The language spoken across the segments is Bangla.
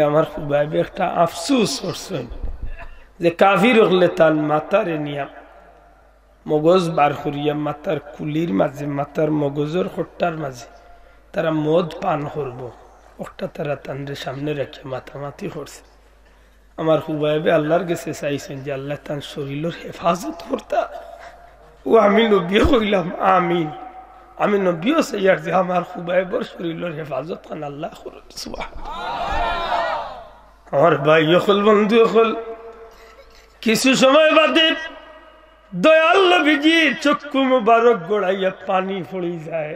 আমার খুবাইবে একটা আফসুস করছেন যে কাফির হলে তার মাতারে নিয়া মগজ বার করিয়া মাতার কুলির মাঝে মাতার মগজের খট্টার মাঝে তারা মদ পান করব ওটা তারা তাদের সামনে রেখে মাতামাতি করছে। আমার খুবাইবে আল্লাহর কাছে চাইছেন যে আল্লাহ তার শরীরের হেফাজত করতা। ও আমি নবীও কইলাম আমিন। আমি নবীও চাইয়ার যে আমার খুবাইবর শরীরের হেফাজত খান আল্লাহ করুন। আমার ভাই হল বন্ধু হল কিছু সময় বাদে দয়াল নবীজি চক্ষু মুবারক গড়াইয়া পানি পড়ে যায়।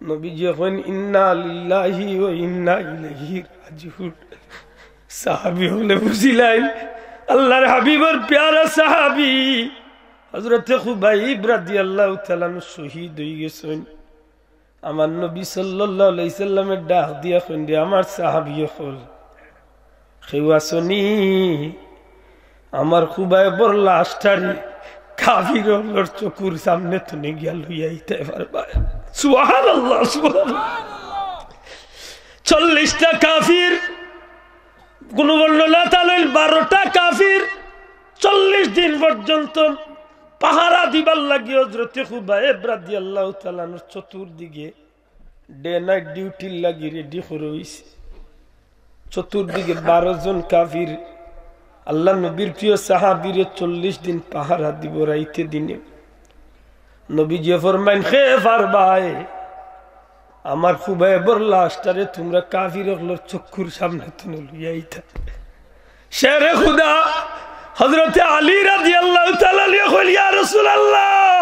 নবীজি এখন ইন্না লিল্লাহি ওয়া ইন্না ইলাইহি রাজিউন। সাহাবী হলে বুঝিলেন আল্লাহর হাবিবের প্যারা সাহাবী হযরত খুবাইব রাদিয়াল্লাহু তাআলা শহীদ হয়ে গেছেন। আমার নবী সাল্লাল্লাহু আলাইহি সাল্লামের ডাক দিয়া কইন্ডে আমার সাহাবী হল খেওয়াসনি আমার খুবাইবর লাশটারি কাফিরর চকুর সামনে তুলে গিয়া লইয়াইতে পারবা। সুবহানাল্লাহ সুবহানাল্লাহ। 40টা কাফির, কোন বর্ণনা তাহলে 12টা কাফির 40 দিন পর্যন্ত পাহারা দিবার লাগি হযরত খুবাইব রাদিয়াল্লাহু তাআলা চতুর্দিকে ডে নাইট ডিউটি লাগি রেডি করে হইছে। চতুর্দিকে 12 জন কাফির আল্লাহ নবীর প্রিয় সাহাবীরে 40 দিন পাহারা দিব রাইতে দিনে। নবীজি ফরমাইন হে পারবাই আমার খুবাইবর লাশটারে তোমরা কাফিরগুলোর চক্ষুর সামনে তুলে লইয়াইতা। শেরে খুদা হযরত আলী রাদিয়াল্লাহু তাআলা কইল ইয়া রাসূলুল্লাহ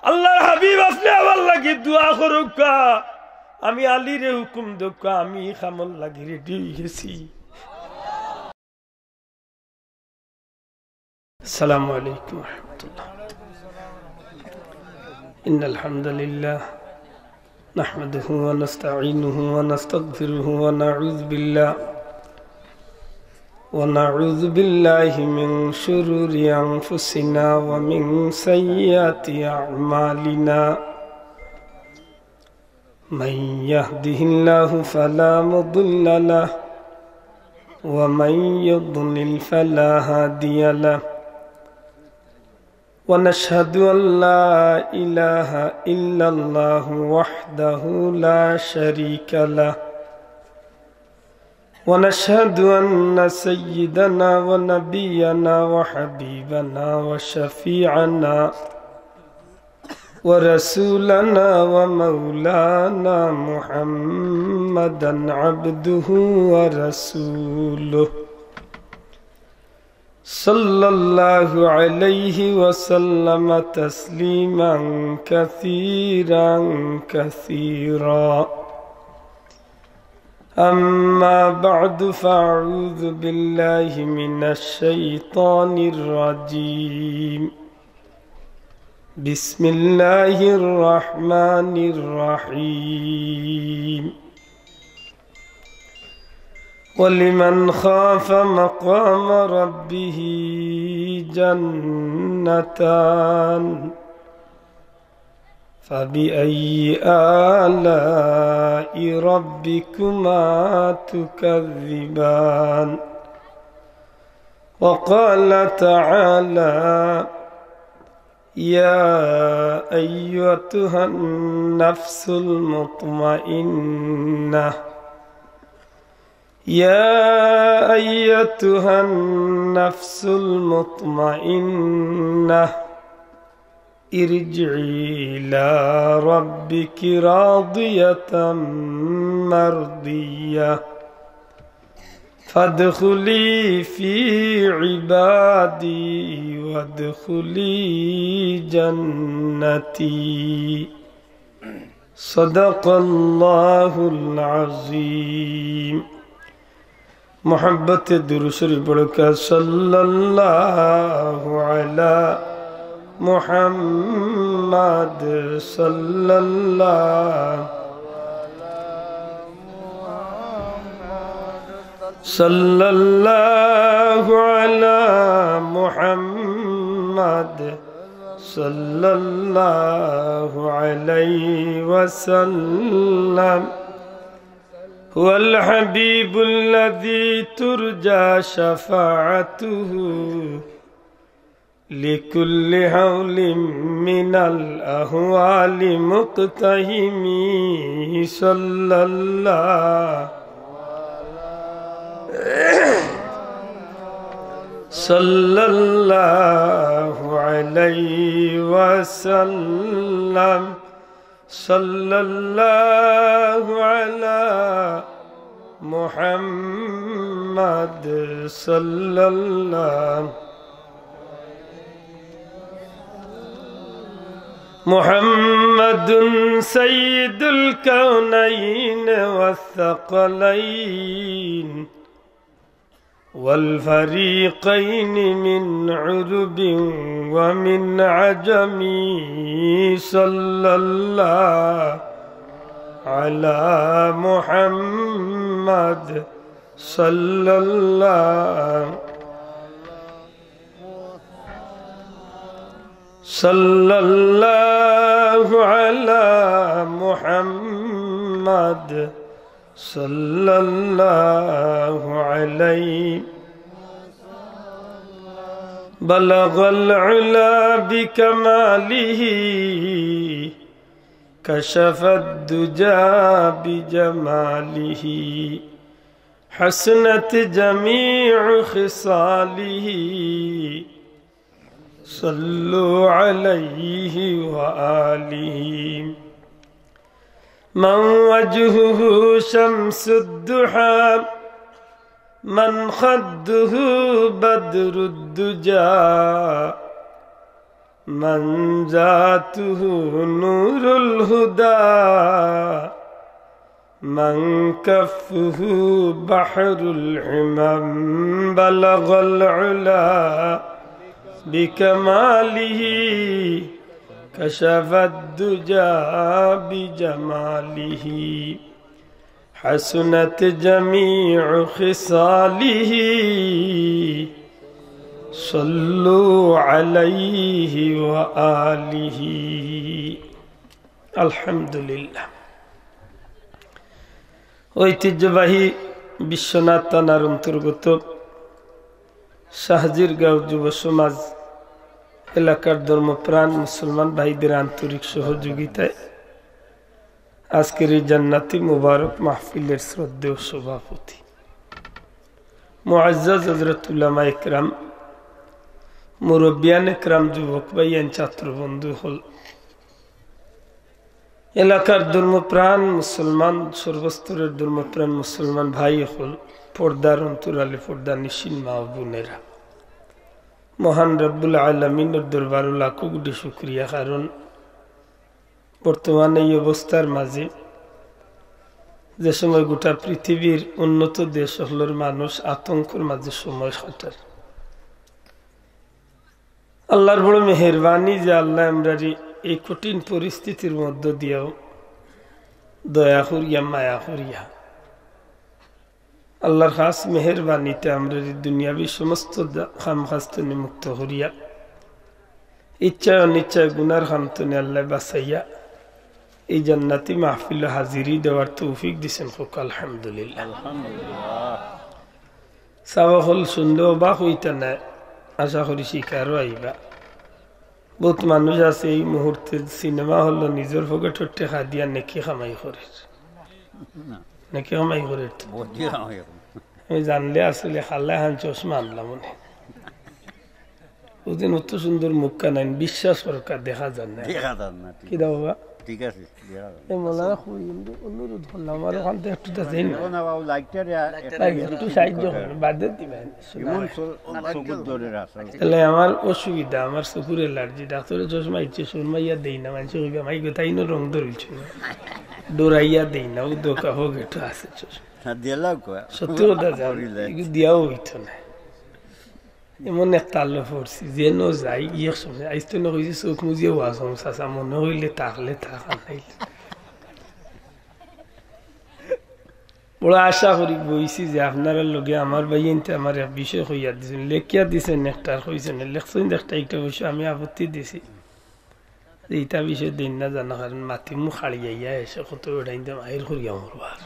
আল্লাহর হাবিব আপনি আমার লাগি দোয়া করুক। আমি আলীরে হুকুম দেব আমি খামল লাগি রেডি হয়ে গেছি। السلام عليكم ورحمة الله. إن الحمد لله نحمده ونستعينه ونستغفره ونعوذ بالله من شرور أنفسنا ومن سيئات أعمالنا. من يهده الله فلا مضل له ومن يضلل فلا هادي له. ونشهد أن لا إله إلا الله وحده لا شريك له. ونشهد أن سيدنا ونبينا وحبيبنا وشفيعنا ورسولنا ومولانا محمدا عبده ورسوله صلى الله عليه وسلم تسليما كثيرا كثيرا. أما بعد فأعوذ بالله من الشيطان الرجيم. بسم الله الرحمن الرحيم. ولمن خاف مقام ربه جنتان فبأي آلاء ربكما تكذبان. وقال تعالى يا أيتها النفس المطمئنة يا أيتها النفس المطمئنة ارجعي إلى ربك راضية مرضية فادخلي في عبادي وادخلي جنتي. صدق الله العظيم. محبت درود شریف پڑھ کر صلی اللہ علی محمد صلی اللہ صلی اللہ علی محمد صلی اللہ علیہ وسلم. هو الحبيب الذي ترجى شفاعته لكل حول من الأهوال مقتحم صلى الله عليه وسلم صلى الله على محمد صلى الله محمد سيد الكونين والثقلين والفريقين من عرب ومن عجم صلى الله على محمد صلى الله على محمد صلى الله عليه بلغ العلا بكماله كشف الدجى بجماله حسنت جميع خصاله صلوا عليه وآله من وجهه شمس الضحى من خده بدر الدجى من ذاته نور الهدى من كفه بحر الحمم بلغ العلا بكماله كشف الدجى بجماله حسنت جميع خصاله صلوا عليه وآله الحمد لله ঐতিহ্যবাহী বিশ্বনাথ থানার অন্তর্গত শাহজিরগাঁও যুব সমাজ এলাকার ধর্মপ্রাণ মুসলমান ভাইদের আন্তরিক সহযোগিতায় আজকের এই জান্নাতি মুবারক মাহফিলের শ্রদ্ধেয় সভাপতি মুআজ্জাজ হযরত উলামা ইকরাম মুরব্বিয়ান ইকরাম যুবক ভাইয়ান ছাত্র বন্ধু হল এলাকার ধর্মপ্রাণ মুসলমান সর্বস্তরের ধর্মপ্রাণ মুসলমান ভাই হল পর্দার অন্তরালে পর্দা নিশিন মা ও বোনেরা মহান রব্বুল আলামিনের দরবারে লাখো কোটি শুকরিয়া কারণ বর্তমানে এই অবস্থার মাঝে যে সময় গোটা পৃথিবীর উন্নত দেশগুলোর মানুষ আতঙ্কের মাঝে সময় কাটায় আল্লাহর বড় মেহেরবানি যে আল্লাহ আমরারি এই কঠিন পরিস্থিতির মধ্য দিয়েও দয়া করিয়া মায়া করিয়া আল্লাহর খাস মেহেরবানিতে আমরা দুনিয়াবী সমস্ত খাম খাস্তনে মুক্ত করিয়া ইচ্ছায় অনিচ্ছায় গুনার খামতনে আল্লাহ বাঁচাইয়া এই জান্নাতি মাহফিল হাজিরি দেওয়ার তৌফিক দিছেন হোক আলহামদুলিল্লাহ চাওয়া হল সুন্দর বা হইতা না আশা করি শিকারও আইবা বহুত মানুষ আছে এই মুহূর্তে সিনেমা হলো নিজের পকেটের টাকা দিয়া নেকি কামাই করে নাকি কামাই করে আমি জানলে আসলে খাল্লা হান চশমা আনলাম মনে ওদিন অত সুন্দর মুখ কানাইন বিশ্বাস সরকার দেখা যান না কি দাও বাবা ঠিক আছে মোলানা অনুরোধ করলাম আমার ওখান থেকে একটু একটু সাহায্য করবেন বাদে দিবেন তাহলে আমার অসুবিধা আমার চকুর এলার্জি ডাক্তারের চশমা ইচ্ছে সুরমাইয়া দেই না মানুষ মাই কোথায় রং ধরছে ডোরাইয়া দেই না ও দোকা হোক একটু আছে চশমা সত্যি কথা দিয়াও হইতো না এমন একটা আল্লো পড়ছি যেন যাই ইয়ে সময় আইসতো না কইছি চোখ মুজিয়ে ওয়াজ চাচা মনে হইলে থাকলে থাকা নাইলে বড় আশা করি বইছি যে আপনারা লগে আমার ভাই এনতে আমার বিষয় হইয়া দিয়েছেন লেখিয়া দিয়েছেন একটা কইছেন লেখছেন একটা একটা বিষয় আমি আপত্তি দিছি এইটা বিষয় দিন না জানা কারণ মাতি মুখ হারিয়ে এসে কত ওটাই মাহির করিয়া মরবার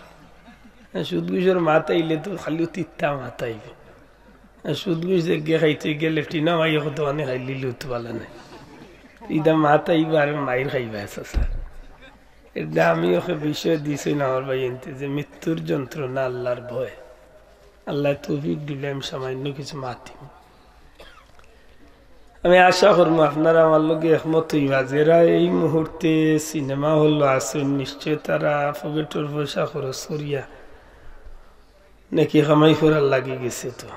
সুদ ঘুষের মাথাইলে তো খালি তিত্তা মাথাইব সুদ ঘুষ গে খাইতে গেলে টিনা মাই কত মানে খাইলি লুত পালা নাই ইদা মাথাইব আর মায়ের খাইবা আছে স্যার এটা আমি ওকে বিষয় দিয়েছি না আমার ভাই এনতে যে মৃত্যুর যন্ত্রণা আল্লাহর ভয় আল্লাহ তৌফিক দিলে আমি সামান্য কিছু মাতিম আমি আশা করবো আপনারা আমার লোকে একমত হইবা যারা এই মুহূর্তে সিনেমা হল আছে নিশ্চয় তারা পকেটের পয়সা খরচ করিয়া নাকি কামাই করার লাগে গেছে তো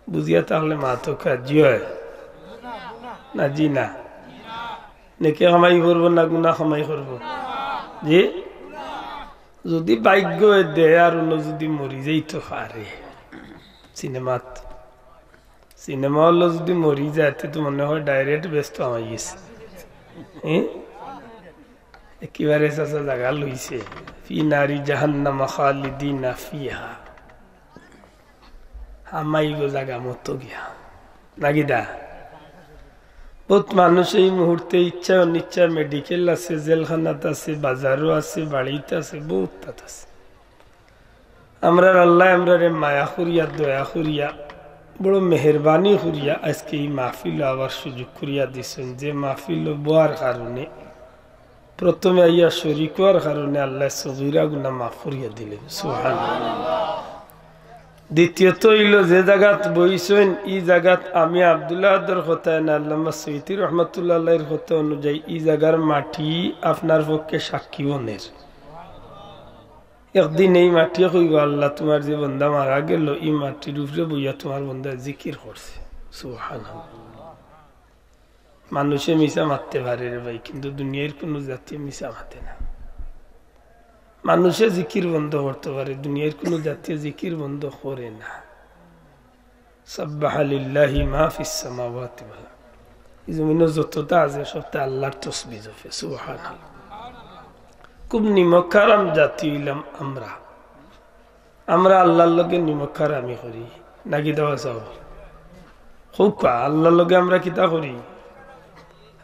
বুঝিয়া তাহলে মা তো কাজ না জি না নাকি কামাই করবো না গুনা কামাই করবো যে যদি ভাগ্য দেয় আর অন্য যদি মরি যাইতো পারে সিনেমা হলো যদি মরি যাতে তো মনে হয় ডাইরেক্ট ব্যস্ত আমার গেছে একেবারে জায়গা লইছে ফি নারি জাহান্নামা খালিদিনা ফিহা আমাইব জায়গা মতো গিয়া নাকি দা বহুত মানুষ এই মুহূর্তে ইচ্ছা অনিচ্ছা মেডিকেল আছে জেলখানাত আছে বাজারও আছে বাড়িতে আছে বহুত আছে আমরা আল্লাহ আমরা মায়া করিয়া দয়া করিয়া বড় মেহরবানি করিয়া আজকে এই মাহফিল আবার সুযোগ করিয়া দিচ্ছেন যে মাহফিল বোয়ার কারণে প্রথমে আইয়া শরীক হওয়ার কারণে আল্লাহ সগীরা গুনাহ মাফ করিয়া দিলেন সুবহানাল্লাহ দ্বিতীয়ত হইল যে জায়গাত বইছেন এই জায়গাত আমি আব্দুল্লাহ আদর কথা না আল্লামা সৈয়দি রহমতুল্লাহ আলাইহির কথা অনুযায়ী এই জায়গার মাটি আপনার পক্ষে সাক্ষী বনের একদিন এই মাটি কইব আল্লাহ তোমার যে বন্দা মারা গেল এই মাটির উপরে বইয়া তোমার বন্দা জিকির করছে সুবহানাল্লাহ মানুষে মিশা মারতে পারে রে ভাই কিন্তু দুনিয়ার কোন জাতি মিশা মারতে না মানুষে জিকির বন্ধ করতে পারে দুনিয়ার কোন জাতীয় জিকির বন্ধ করে না সাব্বাহা লিল্লাহি মা ফিস সামাওয়াতি ওয়াল আরদ জমিনে যতটা আছে সবটা আল্লাহর তাসবিহ জপে সুবহানাল্লাহ খুব নিমকারাম জাতি হইলাম আমরা আল্লাহর লগে নিমকারামি করি নাকি দেওয়া চাও খুব আল্লাহর লগে আমরা কিতা করি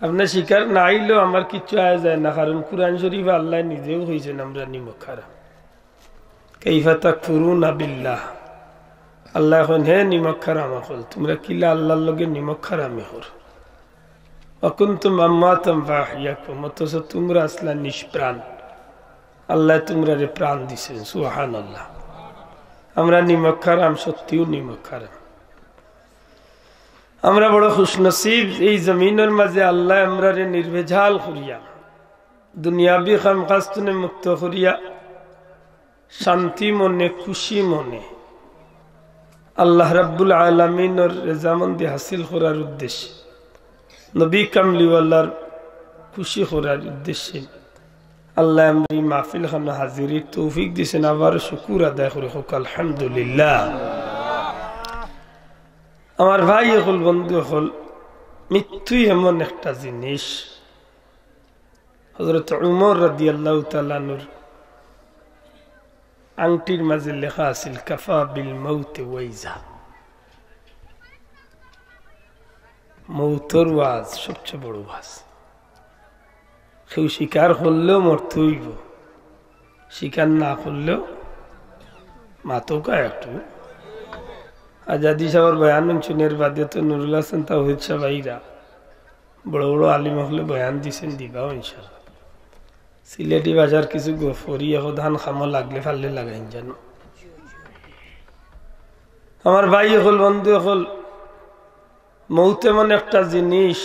আপনার শিকার না আইলেও আমার কিচ্ছু আয় যায় না কারণ কুরআন শরীফে আল্লাহ নিজেও হয়েছেন আমরা নিমকারাম কাইফা তাকফুরুনা বিল্লাহ আল্লাহ এখন হে নিমকারাম হল তোমরা কিলা আল্লাহর লগে নিমকারামি করো অকুনতুম আমওয়াতাম ফাহিয়াকুম অথচ তোমরা আসলা নিষ্প্রাণ আল্লাহ তোমরা রে প্রাণ দিছেন সুবহানাল্লাহ আমরা নিমকারাম সত্যিও নিমকারাম আমরা বড় খুশনসিব এই জমিনের মাঝে আল্লাহ আমরা রে নির্ভেজাল করিয়া দুনিয়াবি খামখাস্তুনে মুক্ত করিয়া শান্তি মনে খুশি মনে আল্লাহ রাব্বুল আলামিনের রেজামন্দি হাসিল করার উদ্দেশ্যে নবী কামলিওয়ালার খুশি করার উদ্দেশ্যে আল্লাহ আমি মাহফিল খানা হাজিরির তৌফিক দিয়েছেন আবার শুকুর আদায় করে হোক আলহামদুলিল্লাহ আমার ভাই হল বন্ধু হল মৃত্যুই এমন একটা জিনিস হযরত উমর রাদিয়াল্লাহু তাআলা নূর আংটির মাঝে লেখা আছিল কাফা বিল মাউত ওয়াইজা মৌতর ওয়াজ সবচেয়ে বড় ওয়াজ কেউ স্বীকার করলেও মরতে হইব স্বীকার না করলেও মাতকা একটু আজাদি সাহেবের বয়ান শুনের বাদে তো নুরুল হাসান তাওহীদ সাহেব ভাইরা বড় বড় আলিম হলে বয়ান দিছেন দিবাও ইনশাআল্লাহ সিলেটি বাজার কিছু গফরি ধান খামো লাগলে ফাললে লাগাইন জানো আমার ভাই হল বন্ধু হল মৌত এমন একটা জিনিস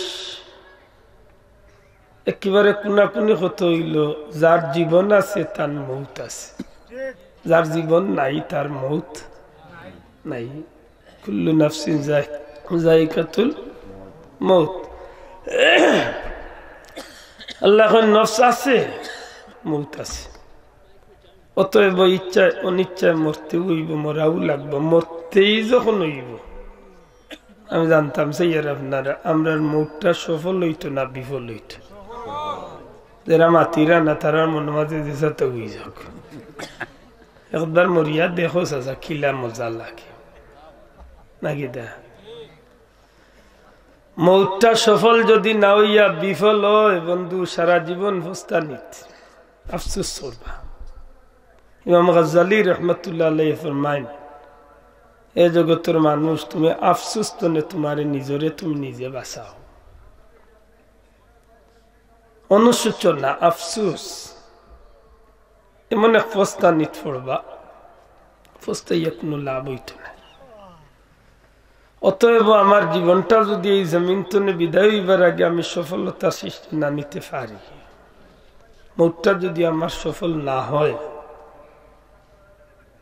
একেবারে কোনাকুনি কত হইল যার জীবন আছে তার মৌত আছে যার জীবন নাই তার মৌত নাই কুল্লু নাফসিন যায়িকাতুল মৌত আল্লাহ নফস আছে মৌত আছে অতএব ইচ্ছায় অনিচ্ছায় মরতে হইব মরাও লাগবে মরতেই যখন হইব আমি জানতাম সেই আর আপনারা আমরা মৌতটা সফল হইতো না বিফল হইতো যারা মাতিরা না তারা মনে মাঝে দিশাতে হয়ে যাক একবার মরিয়া দেখো চাচা খিলা মজা লাগে নাকি দা মৌতটা সফল যদি না হইয়া বিফল হয় বন্ধু সারা জীবন ফুস্তানিত আফসোস করবা ইমাম গাজ্জালী রহমতুল্লাহ আলাইহি ফরমায়েন এ জগতের মানুষ তুমি আফসোস তনে তোমারে নিজরে তুমি নিজে বাঁচাও অনুশোচনা আফসোস এমন এক ফস্তা নিত পড়বা ফস্তাইয়া কোনো লাভ হইত না অতএব আমার জীবনটা যদি এই জমিন তনে বিদায় হইবার আগে আমি সফলতার সৃষ্টি না নিতে পারি মৌতটা যদি আমার সফল না হয়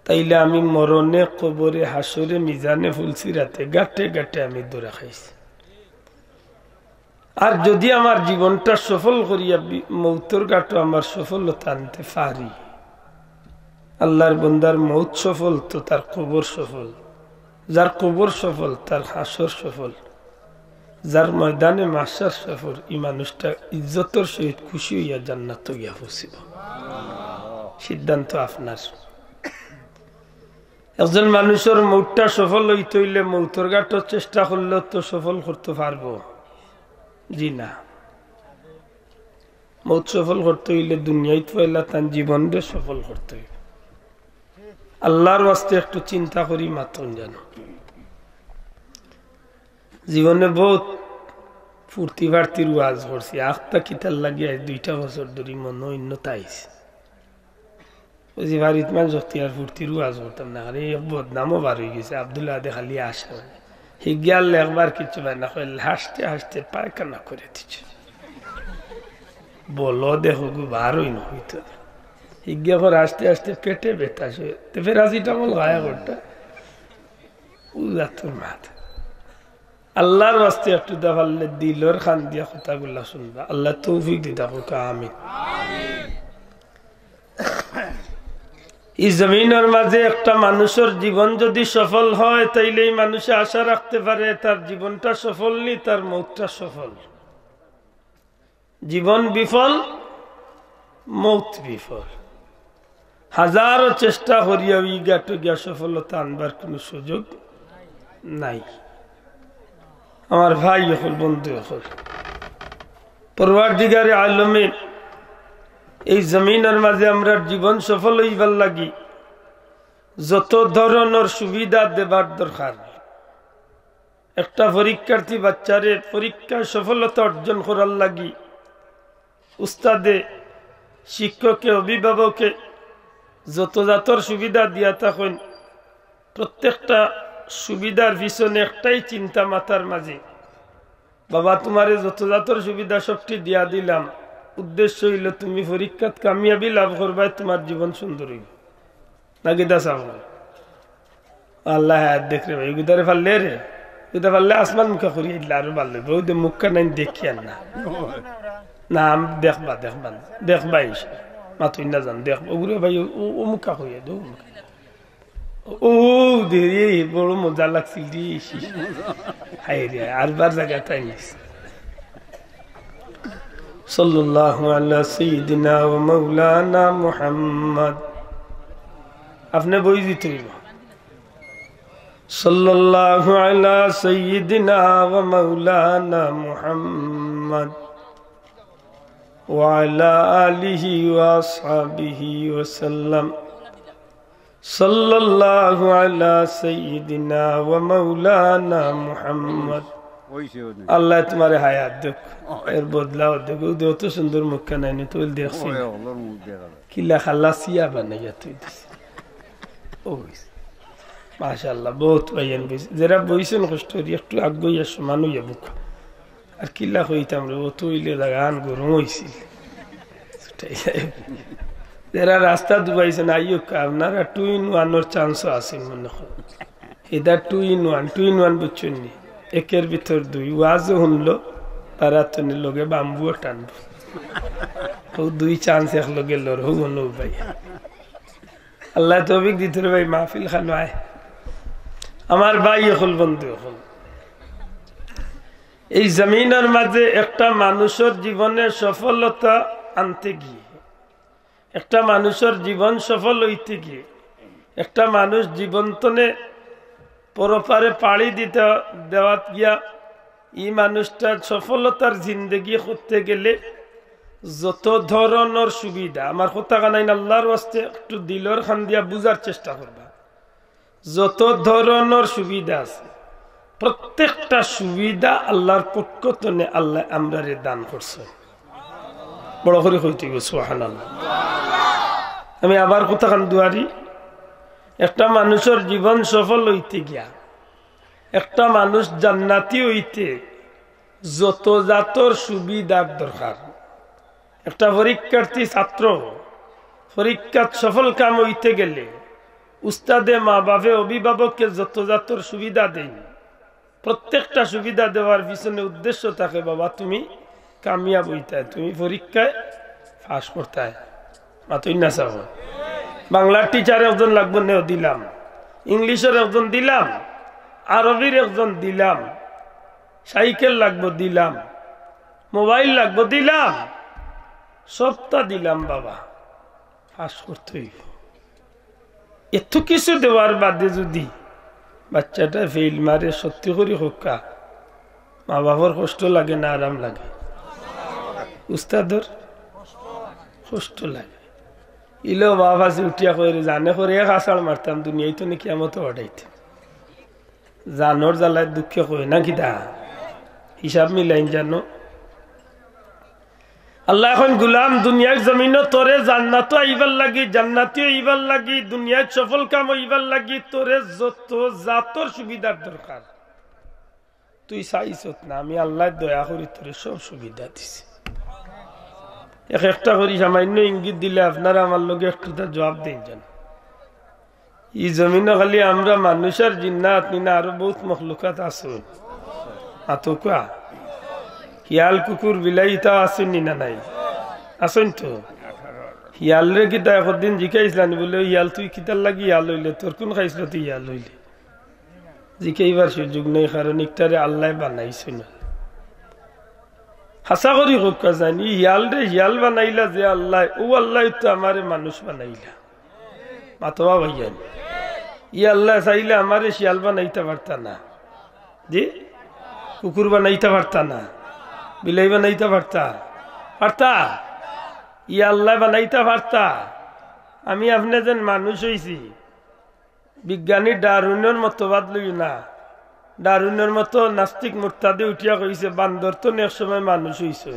তাইলে আমি মরণে কবরে হাসরে মিজানে ফুলসিরাতে গাটে গাটে আমি দৌড়া খাইছি আর যদি আমার জীবনটা সফল করিয়া মৌতর গাটো আমার সফলতা আনতে পারি আল্লাহর বান্দার মৌত সফল তো তার কবর সফল যার কবর সফল তার হাসর সফল যার ময়দানে মাসার সফল এই মানুষটা ইজ্জতের সহিত খুশি হইয়া জান্নাত গিয়া পৌঁছিব সিদ্ধান্ত আপনার একজন মানুষের মৌতটা সফল হইতে হইলে মৌতর গাটো চেষ্টা করলেও তো সফল করতে পারবো জি না মৌত সফল করতে হইলে দুনিয়ায় পয়লা তার জীবনটা সফল করতে হইবে আল্লাহর ওয়াস্তে একটু চিন্তা করি মাত্র জানো জীবনে বহুত ফুর্তি ফার্তির ওয়াজ করছি আখটা কিতার লাগিয়ে 2টা বছর ধরে মনে অন্যতা আইছে বুঝি বাড়িত মান শক্তি আর ফুর্তির ওয়াজ করতাম না আরে বদনামও বার হয়ে গেছে আব্দুল্লাহ দে খালি আসে মানে হিগিয়াল একবার কিছু হয় না হাসতে হাসতে পায়খানা করে দিচ্ছে বলো দেখো বার হই না হইতো হিগিয়া করে হাসতে হাসতে পেটে ব্যথা তো ফের হাসিটা বল গায়া করতে উজা তোর মাথা আল্লাহর ওয়াস্তে একটু দেখালে দিলর খান দিয়া কথাগুলা শুনবা আল্লাহ তৌফিক দিতা হোক আমিন এই জমিনের মাঝে একটা মানুষের জীবন যদি সফল হয় তাইলে এই মানুষে আশা রাখতে পারে তার জীবনটা সফল নি তার মৌতটা সফল জীবন বিফল মৌত বিফল হাজারো চেষ্টা করিয়া ওই গাটো গিয়া সফলতা আনবার কোন সুযোগ নাই আমার ভাই হল বন্ধু হল পরওয়ারদিগারে আলমের এই জমিনের মাঝে আমরা জীবন সফল হইবার লাগি যত ধরনের সুবিধা দেবার দরকার একটা পরীক্ষার্থী বাচ্চারে পরীক্ষায় সফলতা অর্জন করার লাগি উস্তাদে শিক্ষকে অভিভাবকে যত জাতর সুবিধা দিয়া থাকেন প্রত্যেকটা সুবিধার পিছনে একটাই চিন্তা মাথার মাঝে বাবা তোমারে যত জাতর সুবিধা সবটি দিয়া দিলাম উদ্দেশ্য হইল তুমি পরীক্ষাত কামিয়াবি লাভ করবা তোমার জীবন সুন্দর হইব নাকি দাসা আল্লাহ দেখরে ভাই গুদারে ফাললে রে গুদা ফাললে আসমান মুখা করিয়ে দিলে আরো ভালো বহুত মুখা নাই দেখি আর না না দেখবা দেখবা দেখবা মাতুই না যান দেখবা ওগুলো ভাই ও মুখা করিয়ে দো ও দেরি বড় মজা লাগছিল দিয়েছি হাই রে আরবার জায়গা তাই সাল্লাল্লাহু আলা সাইয়্যিদিনা ওয়া মাওলানা মুহাম্মদ আপনি বই দিতে হইব সাল্লাল্লাহু আলা সাইয়্যিদিনা ওয়া মাওলানা মুহাম্মদ ওয়া আলা আলিহি ওয়া আসহাবিহি ওয়া সাল্লাম সাল্লাল্লাহু আলা সাইয়্যিদিনা ওয়া মাওলানা মুহাম্মদ আল্লাহ তোমার হায়াত দেখ এর বদলাও দেখো অত সুন্দর মুখা নাই তো দেখছি কিলা খালাসিয়া বানাইয়া তুই মাশাআল্লাহ বহুত ভাইয়ান বইছে যারা বইছেন কষ্ট একটু আগুইয়া সমান হইয়া বুক আর কিলা হইতাম রে অত হইলে লাগান গরম হইছিল যারা রাস্তা দুবাইছেন আইও আপনারা 2 in 1 চান্সও আছে মনে হয় এটা 2 in 1 বুঝছেন নি একের ভিতর 2 ওয়াজও শুনলো তারা তো লগে বাম্বুও টানবো ও 2 চান্স এক লগে লর হলো ভাই আল্লাহ তৌফিক দিতে ভাই মাহফিল খানো আয় আমার ভাই হল বন্ধু হল এই জমিনের মাঝে একটা মানুষের জীবনে সফলতা আনতে গিয়ে একটা মানুষের জীবন সফল হইতে গিয়ে একটা মানুষ জীবন্তনে পরপারে পাড়ি দিতে দেওয়াত গিয়া এই মানুষটার সফলতার জিন্দগি করতে গেলে যত ধরনের সুবিধা, আমার কথা কানাই আল্লাহর ওয়াস্তে একটু দিলর খান দিয়া বুঝার চেষ্টা করবা। যত ধরনের সুবিধা আছে প্রত্যেকটা সুবিধা আল্লাহর পক্ষ থেকে আল্লাহ আমরারে দান করছে। বড় করে কইতে গো সুবহানাল্লাহ। আমি আবার কথা কান দুয়ারি, একটা মানুষের জীবন সফল হইতে গিয়া, একটা মানুষ জান্নাতি হইতে যত জাতর সুবিধার দরকার। একটা পরীক্ষার্থী ছাত্র পরীক্ষাত সফল কাম হইতে গেলে উস্তাদে, মা বাপে, অভিভাবককে যত জাতর সুবিধা দেয়, প্রত্যেকটা সুবিধা দেওয়ার পিছনে উদ্দেশ্য থাকে বাবা তুমি কামিয়াব হইতে, তুমি পরীক্ষায় পাস করতে। মাতই না চাব, বাংলার টিচার একজন লাগবে নেও দিলাম, ইংলিশের একজন দিলাম, আরবির একজন দিলাম, সাইকেল লাগবো দিলাম, মোবাইল লাগবো দিলাম, সবটা দিলাম বাবা, পাস করতেই। এত কিছু দেওয়ার বাদে যদি বাচ্চাটা ফেল মারে, সত্যি করে হোকা, মা বাবার কষ্ট লাগে না আরাম লাগে? উস্তাদর কষ্ট লাগে। ইলো বাবা উঠিয়া করে জানে করে এক আষাঢ় মারতাম, দুনিয়ায় তো নাকি আমতো অটাইতে জানোর জ্বালায় দুঃখে কই না কি দা হিসাব মিলাইন জানো। আল্লাহ এখন গুলাম দুনিয়ার জমিন তোরে জান্নাত আইবার লাগি, জান্নাতিও আইবার লাগি, দুনিয়ার সফল কাম হইবার লাগি তোরে যত জাতর সুবিধার দরকার তুই চাইছত না, আমি আল্লাহ দয়া করি তোরে সব সুবিধা দিছি। এক একটা করি সামান্য ইঙ্গিত দিলে আপনারা আমার লগে একটু জবাব দেন জান। এই জমিন খালি আমরা মানুষের জিন্নাত নিনা আরো বহুত মখলুকাত আছো, আতকা হিয়াল কুকুর বিলাই তা আসেন না নাই? আসেন তো। হিয়াল রে কিতা একদিন জিকাইছিলাম, বলে হিয়াল তুই কিতার লাগি হিয়াল হইলে, তোর কোন খাইছিল তুই হিয়াল হইলে? জিকাইবার সুযোগ নেই, কারণ ইকটারে আল্লাহ বানাইছে না। হাসা করি হোক জানি হিয়াল রে হিয়াল বানাইলা যে আল্লাহ, ও আল্লাহ তো আমারে মানুষ বানাইলা। মাতবা ভাইয়ান, ই আল্লাহ চাইলে আমারে শিয়াল বানাইতে পারতা না, জি কুকুর বানাইতে পারতা না, বিলাই বানাইতে পারতা? পারতা? ই আল্লাহ বানাইতে পারতা? আমি আপনি যেন মানুষ হইছি, বিজ্ঞানী ডারউইনের মতবাদ লই না, ডারউইনের মতো নাস্তিক মুরতাদে উঠিয়া কইছে বান্দর তো এক সময় মানুষ হইছে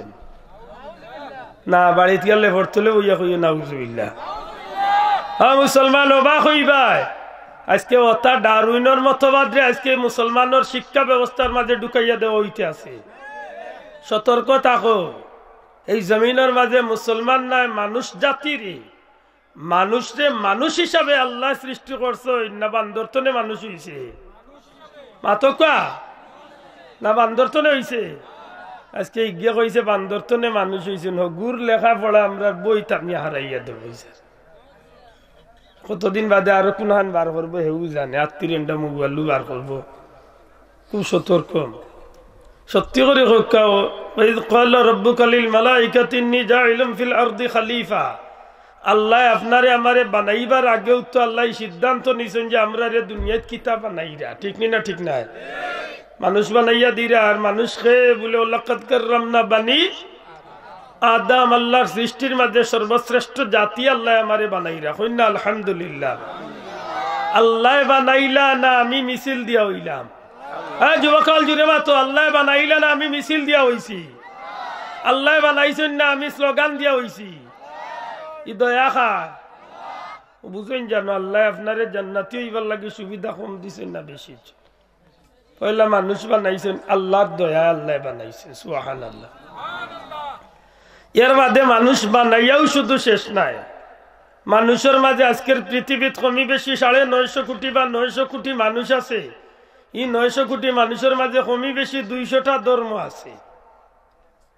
না, বাড়িতে গেলে ভরতলে বইয়া কইয়া নাউজুবিল্লাহ। হ্যাঁ মুসলমান অবাক হইবাই, আজকে ওটা ডারউইনের মতবাদ রে আজকে মুসলমানের শিক্ষা ব্যবস্থার মাঝে ঢুকাইয়া দেওয়া হইতে আছে। সতর্ক থাকো, এই জমিনের মাঝে মুসলমান নাই মানুষ জাতির, মানুষ রে মানুষ হিসাবে আল্লাহ সৃষ্টি করছে না, বান্দরতনে মানুষ হইছে? মাতকা না বান্দরতনে হইছে? আজকে ইজ্ঞা কইছে বান্দরতনে মানুষ হইছে, গুড় লেখা পড়া আমরা বই তামি হারাইয়া দেব। কতদিন বাদে আরো কোনখান বার করবো হেউ জানে, আত্মীয়টা মোবাইল বার করবো। খুব সতর্ক, সত্যি করে আল্লাহ আপনারে আমারে বানাইবার আগেও তো আল্লাহ সিদ্ধান্ত নিছেন যে আমরা রে দুনিয়াত কিতাব বানাইরা, ঠিক না? ঠিক না? মানুষ বানাইয়া দিরা, আর মানুষকে বলে লাকাদ কাররামনা বানি আদম, আল্লাহর সৃষ্টির মাঝে সর্বশ্রেষ্ঠ জাতি আল্লাহ আমারে বানাইরা। কইনা আলহামদুলিল্লাহ। আল্লাহ বানাইলা না আমি মিছিল দিয়া হইলাম? হ্যাঁ যুবকাল জুড়ে মাতো, আল্লাহ বানাইলা না আমি মিছিল দিয়া হইছি? আল্লাহ বানাইছেন না আমি স্লোগান দিয়া হইছি? ই দয়া খা বুঝেন জানো, আল্লাহ আপনারে জান্নাতি হইবার লাগে সুবিধা কম দিছেন না বেশি? পয়লা মানুষ বানাইছেন, আল্লাহর দয়া আল্লাহ বানাইছেন। সুবহানাল্লাহ। এর মাঝে মানুষ বানাইয়াও শুধু শেষ নাই, মানুষের মাঝে আজকের পৃথিবীত কমি বেশি 950 কোটি বা 900 কোটি মানুষ আছে। এই 900 কোটি মানুষের মাঝে কমি বেশি 200টা ধর্ম আছে।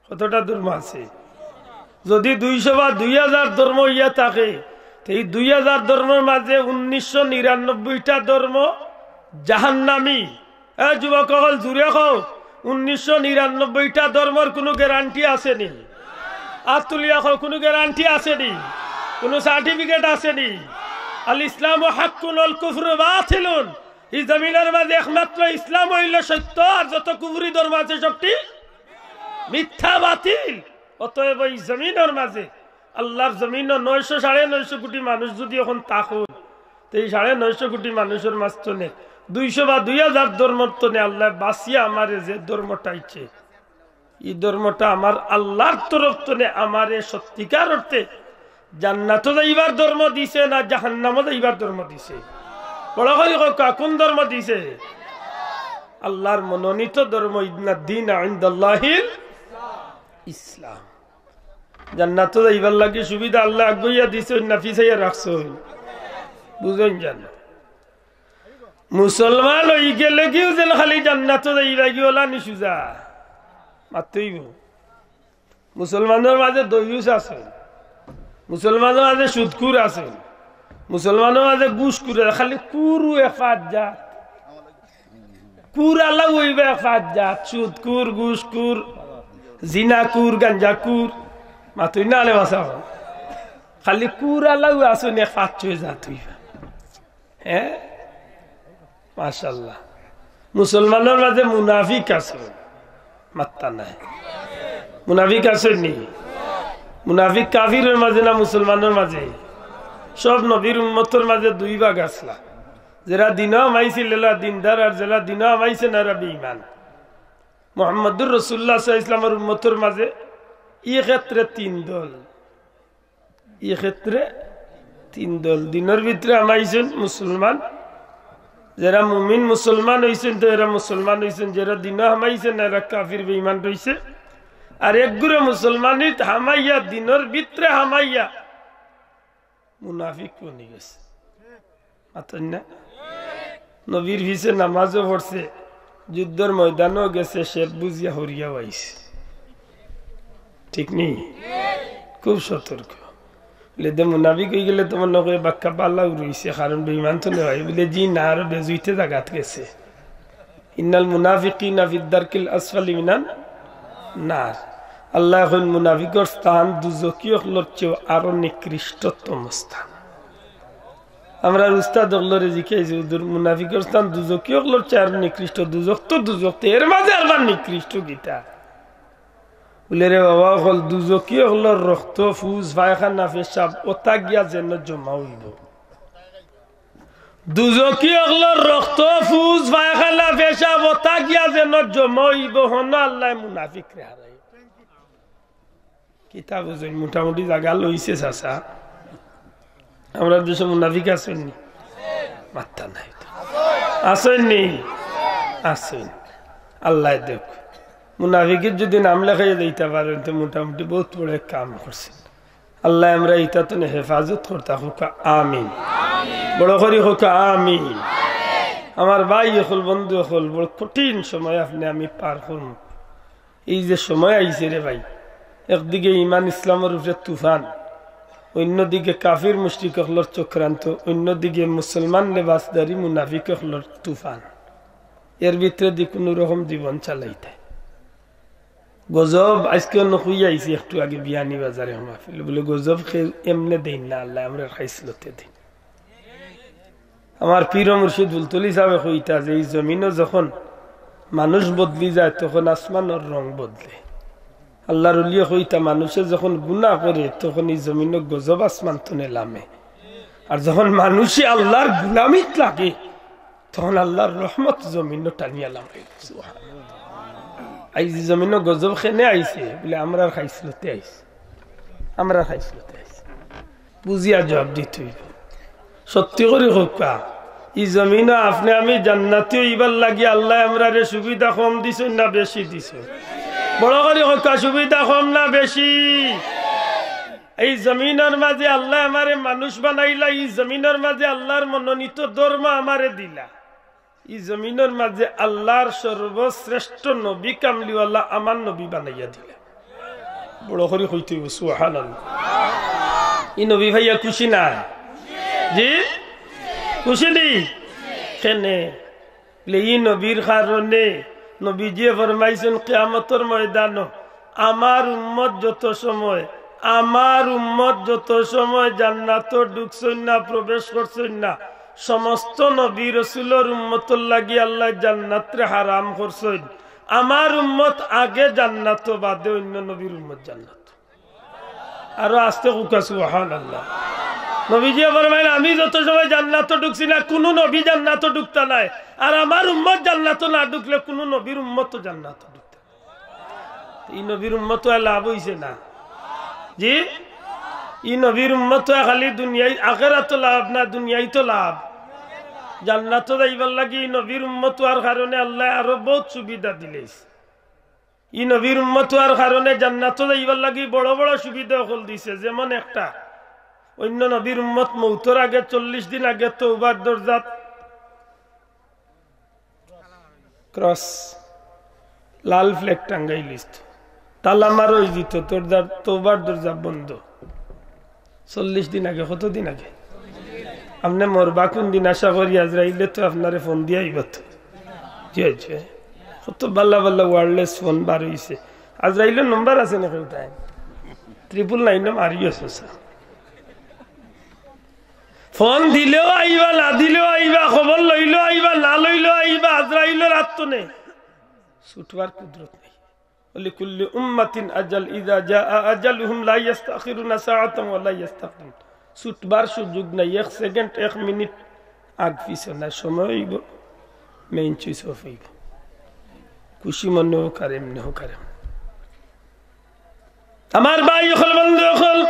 কতটা ধর্ম আছে? যদি 200 বা 2000 ধর্ম ইয়া থাকে, এই 2000 ধর্মের মাঝে 1999টা ধর্ম জাহান্নামী। যুবক জুড়ে হোক, 1999টা ধর্মের কোনো গ্যারান্টি আসেনি? আতুলিয়া হোক, কোনো গ্যারান্টি আসেনি? কোনো সার্টিফিকেট আসেনি? আল ইসলাম হাক্কুন আল কুফরু বাতিলুন। এই জমিনের মাঝে একমাত্র ইসলাম হইল সত্য, আর যত কুফরি ধর্ম আছে সবটি মিথ্যা বাতিল। অতএব এই জমিনের মাঝে আল্লাহর জমিন 900 950 কোটি মানুষ যদি এখন তাকুন তো এই 950 কোটি মানুষের মাঝখানে 200 বা 2000 ধর্মর তনে আল্লাহ বাঁচিয়ে আমার যে ধর্মটা ইচ্ছে এই ধর্মটা আমার আল্লাহর তরফ তনে আমার সত্যিকার অর্থে জান্নাত যাইবার ধর্ম দিছে না জাহান্নামে যাইবার ধর্ম দিছে বড় করে কোন ধর্ম দিছে আল্লাহর মনোনীত ধর্ম ইন্নাদ দীন ইনদাল্লাহিল ইসলাম জান্নাত যাইবার লাগি সুবিধা আল্লাহ আগুইয়া দিছে না ফিসাইয়া রাখছো বুঝুন জান মুসলমান হই গেলে কিও যেন খালি জান্নাত যাইবা গিওলা নি সুজা মাত্রইব মুসলমানের মাঝে দয়ুস আছে মুসলমানের মাঝে সুদকুর আছে মুসলমানের মাঝে ঘুষখুর খালি কুরু এফাত জাত কুর আল্লাহ হইবে এফাত জাত সুদকুর ঘুষকুর জিনাকুর গাঞ্জাকুর মাতুই না আলে বাসা খালি কুর আল্লাহ আসুন এফাত চয়ে জাত হইবা হ্যাঁ মাশাআল্লাহ মুসলমানের মাঝে মুনাফিক আছে মাত্তা নাই মুনাফিক আছে নি মুনাফিক কাফিরের মাঝে না মুসলমানের মাঝে সব নবীর উম্মতের মাঝে দুই ভাগ আসলা যারা দিনা মাইছিল দিনদার আর যারা দিনা মাইছে না বেঈমান মুহাম্মদুর রাসূলুল্লাহ সাল্লাল্লাহু আলাইহি ওয়াসাল্লামের উম্মতের মাঝে এই ক্ষেত্রে তিন দল এই ক্ষেত্রে তিন দল দিনের ভিতরে আমাইছেন মুসলমান যারা মুমিন মুসলমান হইছেন তো এরা মুসলমান হইছেন যারা দিনা হামাইছেন এরা কাফির বেঈমান রইছে আর একগুলো মুসলমানই হামাইয়া দিনের ভিতরে হামাইয়া মুনাফিক বনে গেছে না নবীর ভিসে নামাজও পড়ছে যুদ্ধের ময়দানও গেছে শেখ বুঝিয়া হরিয়া আইছে ঠিক নেই খুব সতর্ক লেদে মুনাফিক হয়ে গেলে তোমার নকে বাক্কা পাল্লাও রয়েছে কারণ বেঈমান তো নয় বলে জি না আরো বেজুইতে জাগাত গেছে ইন্নাল মুনাফিকিনা ফিদ দারকিল আসফালি মিনান নার আল্লাহ এখন মুনাফিকর স্থান দুজকীয় হলোর চেয়ে আরো নিকৃষ্টতম স্থান আমরা উস্তাদ হলরে জিজ্ঞাসা মুনাফিকর স্থান দুজকীয় হলোর চেয়ে আরো নিকৃষ্ট দুজক তো দুজক এর মাঝে আবার নিকৃষ্ট গীতা বলে রে বাবা হল দুজকীয় হলোর রক্ত ফুজ পায়খানা পেশাব ওটা গিয়া যেন জমা হইব দুজকীয় হলোর রক্ত ফুজ পায়খানা পেশাব ওটা গিয়া যেন জমা হইব হন আল্লাহ মুনাফিক রে হারাই কিতাব মোটামুটি জায়গা লইছে চাচা আমরা দেশে মুনাফিক আসেননি মাত্তা নাই আসেননি আসেন আল্লাহ দেখ মুনাফিকের যদি নাম লেখাই দিতে পারেন তো মোটামুটি বহুত বড় কাম করছেন আল্লাহ আমরা এটা তো হেফাজত করতে হোক আমিন বড় করি হোক আমিন আমার ভাই হল বন্ধু হল বড় কঠিন সময় আপনি আমি পার করুন এই যে সময় আইছে রে ভাই একদিকে ইমান ইসলামের উপরে তুফান অন্যদিকে কাফির মুশরিক হলর চক্রান্ত অন্যদিকে মুসলমান লেবাসদারি মুনাফিক হলর তুফান এর ভিতরে দি কোনো রকম জীবন চালাইতে গজব আজকে নকুই আইছি একটু আগে বিয়ানি বাজারে মাহফিল বলে গজব এমনে দেন না আল্লাহ আমরা খাইসলতে দিন আমার পীর মুর্শিদ বুলতলি সাহেব কইতা যে এই জমিনও যখন মানুষ বদলি যায় তখন আসমানের রং বদলে আল্লাহর ওলিয়ে কইতা মানুষে যখন গুনাহ করে তখন এই জমিন গজব আসমান তনে লামে আর যখন মানুষে আল্লাহর গুলামিত লাগে তখন আল্লাহর রহমত জমিন টানিয়া লামে এই জমিন গজব খেনে আইছে বলে আমরা খাইসলতে আইছে আমরা খাইসলতে আইছে বুঝিয়া জবাব দিতে হইব সত্যি করে হোকা এই জমিন আপনি আমি জান্নাতে ইবার লাগি আল্লাহ আমরা সুবিধা কম দিছ না বেশি দিছ বড় করে হোকা সুবিধা কম না বেশি এই জমিনের মাঝে আল্লাহ আমারে মানুষ বানাইলা এই জমিনের মাঝে আল্লাহর মনোনীত ধর্ম আমারে দিলা এই জমিনের মাঝে আল্লাহর সর্বশ্রেষ্ঠ নবী কামলিওয়ালা আমার নবী বানাইয়া দিলা বড় করে হইতে সুবহানাল্লাহ এই নবী ভাইয়া খুশি না জি খুশি নেই কেনে এই নবীর কারণে নবীজি ফরমাইছেন কিয়ামতের ময়দানে আমার উম্মত যত সময় জান্নাত ঢুকছেন না প্রবেশ করছেন না সমস্ত নবী রাসূলের উম্মতের লাগি আল্লাহ জান্নাতরে হারাম করছেন আমার উম্মত আগে জান্নাত বাদে অন্য নবীর উম্মত জান্নাত আরো আস্তে হুকা সুবহানাল্লাহ। নবীজি ফরমাইলেন আমি যত সময় জান্নাতে ঢুকছি না কোন নবী জান্নাতে ঢুকতা নাই, আর আমার উম্মত জান্নাতে না ঢুকলে কোন নবীর উম্মত তো জান্নাতে ঢুকতে। এই নবীর উম্মত লাভ হইছে না জি, এই নবীর উম্মত খালি দুনিয়ায় আখিরাত লাভ না, দুনিয়ায় তো লাভ। জান্নাতে যাইবার লাগি নবীর উম্মত হওয়ার কারণে আল্লাহ আরো বহুত সুবিধা দিলেন। ই নবীর উম্মত হওয়ার কারণে জান্নাতে যাইবার লাগি বড় বড় সুবিধা হল দিছে। যেমন একটা অন্য নবীর উম্মত মৌতের আগে 40 দিন আগে তওবার দরজা ক্রস লাল ফ্ল্যাগ টাঙ্গাই লিস্ট তালা মারই দিত, তওবার দরজা বন্ধ 40 দিন আগে। কতদিন আগে? আপনি মরবা কোন দিন আশা করি আজরাইলে তো আপনারে ফোন দিয়ে আইব। তো কি হয়েছে? কত বাল্লা বাল্লা ওয়ারলেস ফোন বার হয়েছে। আজরাইলের নম্বর আছে নাকি? ওটাই 999 মারিয়েছে। ফোন দিলেও আইবা, না দিলেও আইবা, খবর লইলেও আইবা, না লইলেও আইবা। আজরাইলের আত্ম নেই, ছুটবার কুদরত নেই। বলি কুল্লি উম্মাতিন আজাল ইযা জাআ আজালুহুম লা ইস্তাখিরুনা সাআতান ওয়া লা ইস্তাকদিমুন। ছুটবার সুযোগ নাই, 1 সেকেন্ড 1 মিনিট আগ পিছনে সময় হইব, মেইন চুইস অফ হইব। খুশি মনে হোক আর এমনি হোক। আর আমার ভাই হল বন্ধু হল,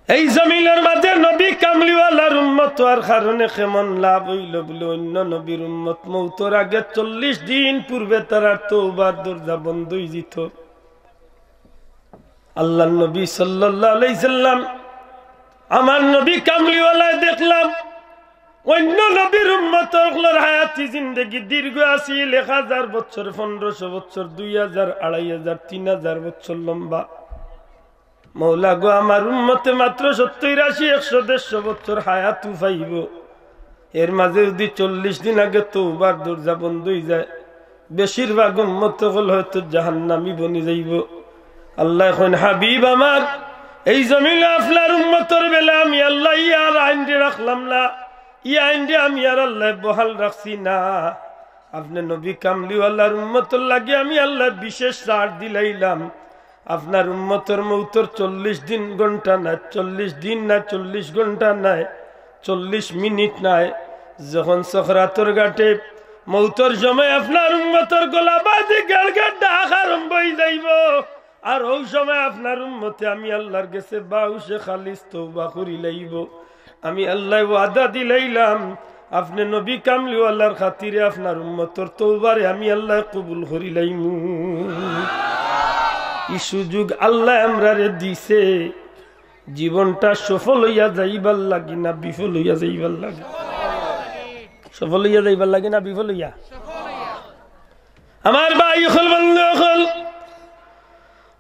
এই জমিনের মাঝে নবী কামলিওয়ালার উম্মত হওয়ার কারণে কেমন লাভ হইল বলে অন্য নবীর উম্মত মৌতের আগে 40 দিন পূর্বে তারা তওবার দরজা বন্ধ হয়ে যেত। আল্লাহ নবী সাল্লাল্লাহু আলাইহি সাল্লাম আমার নবী কামলিওয়ালায় দেখলাম অন্য নবীর উম্মতের হায়াতি জিন্দেগি দীর্ঘ আছিল। 1000 বছর, 1500 বছর, 2000, 2500, 3000 বছর লম্বা। মৌলা গো আমার উম্মতে মাত্র 70, 80, 100, 150 বছর হায়াত পাইব। এর মাঝে যদি 40 দিন আগে তওবার দরজা বন্ধ হয়ে যায়, বেশিরভাগ উম্মত হল হয়তো জাহান্নামী বনি যাইব। আল্লাহ এখন হাবিব আমার এই জমিনে আপনার উম্মতের বেলা আমি আল্লাহ ইয়ার আইন রাখলাম না, ই আইন আমি আর আল্লাহ বহাল রাখছি না। আপনি নবী কামলিওয়ালার উম্মতের লাগে আমি আল্লাহ বিশেষ ছাড় দিলাইলাম। আপনার উম্মতের মৌতের 40 দিন ঘন্টা নাই, 40 দিন না, 40 ঘন্টা নাই, 40 মিনিট নাই। যখন সখরাতর ঘাটে মৌতের সময় আপনার উম্মতের গলা বাঁধে গাড় ডাক আরম্ভ হয়ে যাইব। আর ওই সময় আপনার উম্মতে আমি আল্লাহর কাছে বাউসে খালিস তওবা করি লাইব। আমি আল্লাহ ওয়াদা দিলাইলাম আপনি নবী কামলিওয়ালার খাতিরে আপনার উম্মতের তওবারে আমি আল্লাহ কবুল করি লাইমু। এই সুযোগ আল্লাহ আমরারে দিছে। জীবনটা সফল হইয়া যাইবার লাগি না বিফল হইয়া যাইবার লাগে? সফল হইয়া যাইবার লাগে না বিফল হইয়া? আমার ভাই হল বন্ধু হল,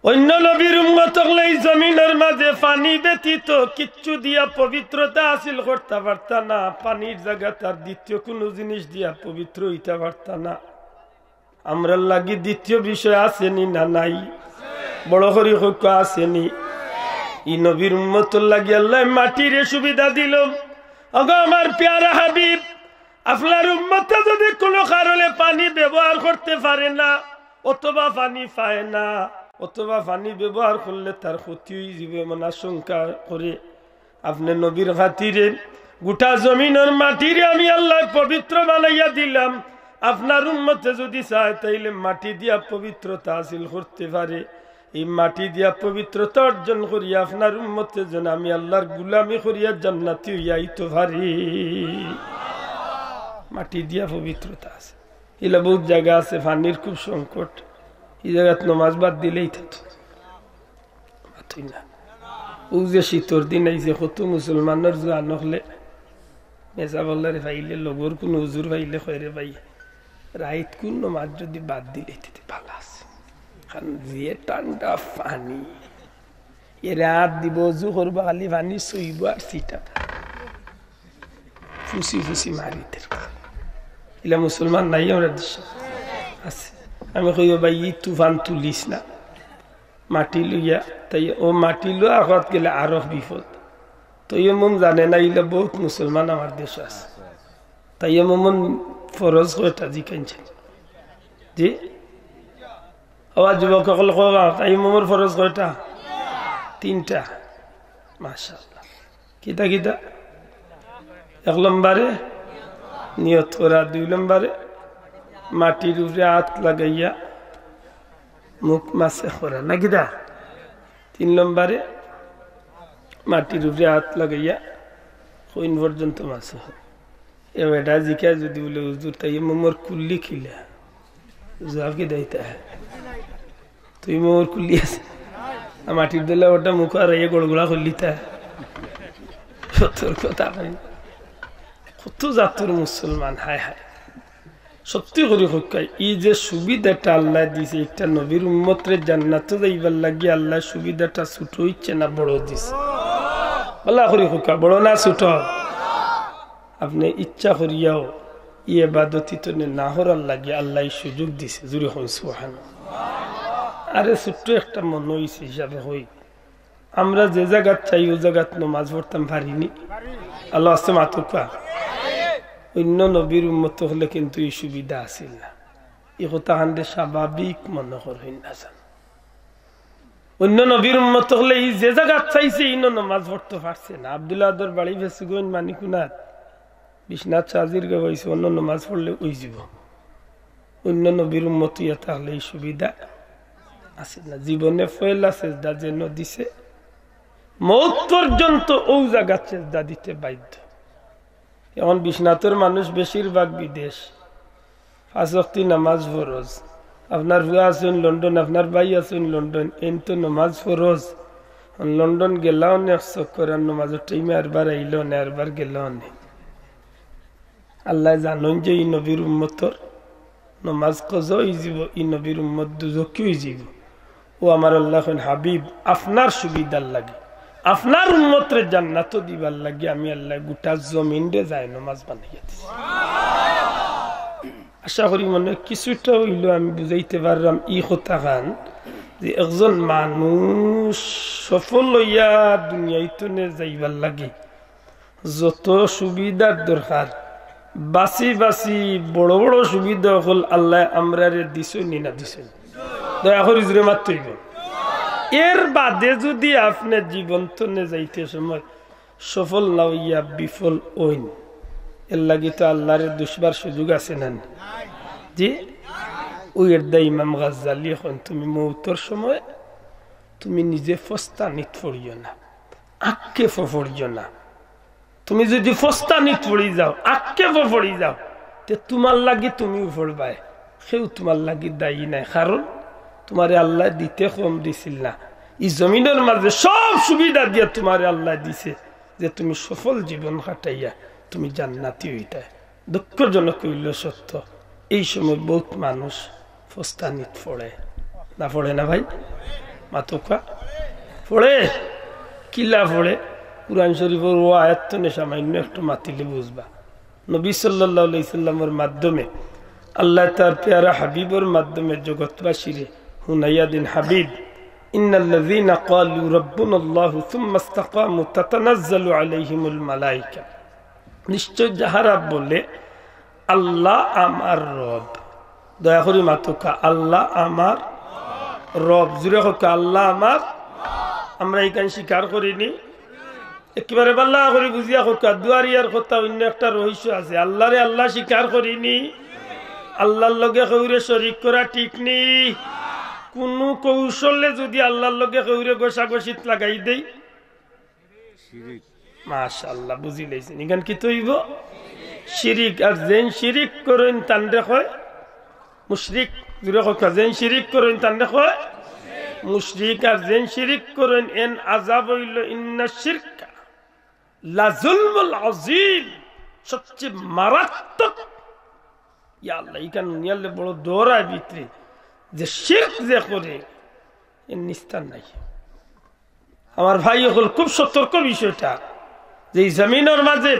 অন্য নবীর উম্মত হলে এই জমিনের মাঝে পানি ব্যতীত কিচ্ছু দিয়া পবিত্রতা হাসিল করতে পারত না। পানির জায়গা তার দ্বিতীয় কোনো জিনিস দিয়া পবিত্র হইতে পারত না। আমরা লাগি দ্বিতীয় বিষয় আসেনি না নাই? বড় করি হোক আসেনি? ই নবীর উম্মতের লাগি আল্লাহ মাটির সুবিধা দিল। অগো আমার প্যারা হাবিব, আপনার উম্মতে যদি কোনো কারণে পানি ব্যবহার করতে পারে না, অথবা পানি পায় না, অথবা পানি ব্যবহার করলে তার ক্ষতি হয়ে যাবে এমন আশঙ্কা করে আপনি নবীর খাতিরে গোটা জমিনের মাটিরে আমি আল্লাহ পবিত্র বানাইয়া দিলাম। আপনার উম্মতে যদি চায় তাইলে মাটি দিয়া পবিত্রতা হাসিল করতে পারে। এই মাটি দিয়া পবিত্রতা অর্জন করিয়া আপনার উম্মতে যেন আমি আল্লাহর গুলামি করিয়া জান্নাতি হইয়া আইতে পারি। মাটি দিয়া পবিত্রতা আছে। এলা বহুত জায়গা আছে পানির খুব সংকট, এই জায়গাত নমাজ বাদ দিলেই থাকতো না। ও যে শীতর দিন আইছে কত মুসলমানের জোয়া নহলে মেজা বল্লারে পাইলে লগর কোন হুজুর পাইলে খয়রে পাই রাইত কোন নমাজ যদি বাদ দিলে ভালো আছে। কারণ যে ঠান্ডা পানি এ রাত দিব জু করবা খালি পানি সইব আর সিটা ফুসি ফুসি মারিতে এলা মুসলমান নাই আমরা দেশ আছে। আমি কই ভাই ই তুফান তুলিস না, মাটি লইয়া তাই ও মাটি লো আগত গেলে আরো বিপদ। তো মন জানে না ইলে বহুত মুসলমান আমার দেশ আছে। তাই মন ফরজ কয়টা জিকাইছে জি আওয়াজ যুবক সকল তাই মোর ফরজ কয়টা? তিনটা মাশাআল্লাহ কিতা কিতা এক নম্বরে নিয়ত করা দুই নম্বরে মাটির উপরে হাত লাগাইয়া মুখ মাসে করা না কিতা তিন নম্বরে মাটির উপরে হাত লাগাইয়া কইন পর্যন্ত মাসে এটা জিকা যদি বলে হুজুর তাই মোমর কুল্লি খিলা যাকে দেয়তা তুই মোমর কুল্লি আছে মাটির দিলে ওটা মুখ আর এই গোড়গোড়া করলিতা সত্যর কথা কত জাতুর মুসলমান হায় হায় সত্যি করে হকাই এই যে সুবিধাটা আল্লাহ দিছে একটা নবীর উম্মতরে জান্নাতে যাইবার লাগি আল্লাহ সুবিধাটা ছোট হইছে না বড় দিছে আল্লাহ করে হকা বড় না ছোট আপনি ইচ্ছা করিয়াও ই ইবাদতি তো না হরার লাগে আল্লাহ সুযোগ দিছে জুড়ে হন সুবহানাল্লাহ আরে ছোট্ট একটা মন হইছে হিসাবে হই আমরা যে জায়গাত চাই ও জায়গাত নামাজ পড়তাম পারিনি আল্লাহ আছে মাতুকা অন্য নবীর উম্মত হলে কিন্তু এই সুবিধা আসিল না এই কথা হান্ডে স্বাভাবিক মনে করেন না জান অন্য নবীর উম্মত হলে এই যে জায়গাত চাইছে এই নামাজ পড়তে পারছে না আব্দুল্লাহর বাড়ি বেশি গোয়েন মানিকুনাথ বিশ্বনাথ চাজির গাইছে অন্য নামাজ পড়লে ওই যাব অন্য নবীর উম্মত ইয়া তাহলে এই সুবিধা আসিল না জীবনে ফয়লা সেজদা যেন দিছে মৌত পর্যন্ত ও জায়গা সেজদা দিতে বাধ্য এখন বিশ্বনাথের মানুষ বেশিরভাগ বিদেশ 5 ওয়াক্ত নামাজ ফরজ আপনার ভুয়া আছেন লন্ডন আপনার ভাই আছেন লন্ডন এন তো নামাজ ফরজ লন্ডন গেলাও নে চক্কর নামাজের টাইমে আরবার আইল না আরবার গেলাও নে আল্লাহ জানেন যে এই নবীর উম্মতর নামাজ কজ হয়ে যাব এই নবীর উম্মত দুজকি হয়ে যাব ও আমার আল্লাহ হাবিব আপনার সুবিধার লাগে আপনার উম্মতরে জান্নাত দিবার লাগে আমি আল্লাহ গোটা জমিন রে যায় নামাজ বানাইয়া দিছি আশা করি মনে কিছুটা হইল আমি বুঝাইতে পারলাম ই কথা খান যে একজন মানুষ সফল হইয়া দুনিয়াইতে যাইবার লাগে যত সুবিধার দরকার বাসি বাসি বড় বড় সুবিধা হল আল্লাহ আমরা দিছেন না দিছেন দয়া করে জুড়ে মারতে হইব এর বাদে যদি আপনার জীবন তনে যাইতে সময় সফল না হইয়া বিফল হইন এর লাগি তো আল্লাহর দুশবার সুযোগ আছে না জি ওই এর দা ইমাম গাজ্জালি এখন তুমি মৌতর সময় তুমি নিজে ফস্তানিত পড়িও না আক্কে পড়িও না তুমি যদি ফস্তানিত পড়ি যাও আক্কে পড়ি যাও তে তোমার লাগি তুমিও পড়বাই সেও তোমার লাগি দায়ী নাই কারণ তোমারে আল্লাহ দিতে কম দিছিল না এই জমিনের মাঝে সব সুবিধা দিয়ে তোমারে আল্লাহ দিছে যে তুমি সফল জীবন কাটাইয়া তুমি জান্নাতি হইতা দুঃখজনক হইল সত্য এই সময় বহুত মানুষ ফস্তানিত পড়ে না পড়ে না ভাই মাতুকা পড়ে কিলা পড়ে কুরআন শরীফের ও আয়াত নে সামান্য একটু মাতিলে বুঝবা নবী সাল্লাল্লাহু আলাইহি সাল্লামের মাধ্যমে আল্লাহ তার প্যারা হাবিবের মাধ্যমে জগৎবাসীরে হুনাইয়া দিন হাবিব ইন্নাল্লাযীনা ক্বালু রাব্বুনাল্লাহু সুম্মা ইসতাকামু তাতানাজ্জালু আলাইহিমুল মালায়েকা নিশ্চয় যাহারা বলে আল্লাহ আমার রব দয়া করে মাতুকা আল্লাহ আমার রব জুড়ে হোক আল্লাহ আমার আমরা এইখানে স্বীকার করিনি একেবারে বাল্লা করে বুঝিয়া হোক দুয়ারিয়ার কথা অন্য একটা রহস্য আছে আল্লাহরে আল্লাহ স্বীকার করিনি আল্লাহর লগে কৌরে শরীক করা ঠিক নেই কোন কৌশলে যদি আল্লাহর লগে কৌরে গোসাগোসিত লাগাই দেই মাশাআল্লাহ বুঝি লাইছেন ইগান কি তৈব শিরিক আর যেন শিরিক করেন তান দেখয় মুশরিক জুড়ে হোক যেন শিরিক করেন তান দেখয় মুশরিক আর যেন শিরিক করেন এন আযাব হইল ইন্না শিরকা লা যুলমুল আযীম সবচেয়ে মারাত্মক ইয়া আল্লাহ ইকান নিয়ালে বড় দৌড়ায় ভিতরে যে শিরক যে করে এর নিস্তার নাই আমার ভাই হল খুব সতর্ক বিষয়টা যে এই জমিনের মাঝে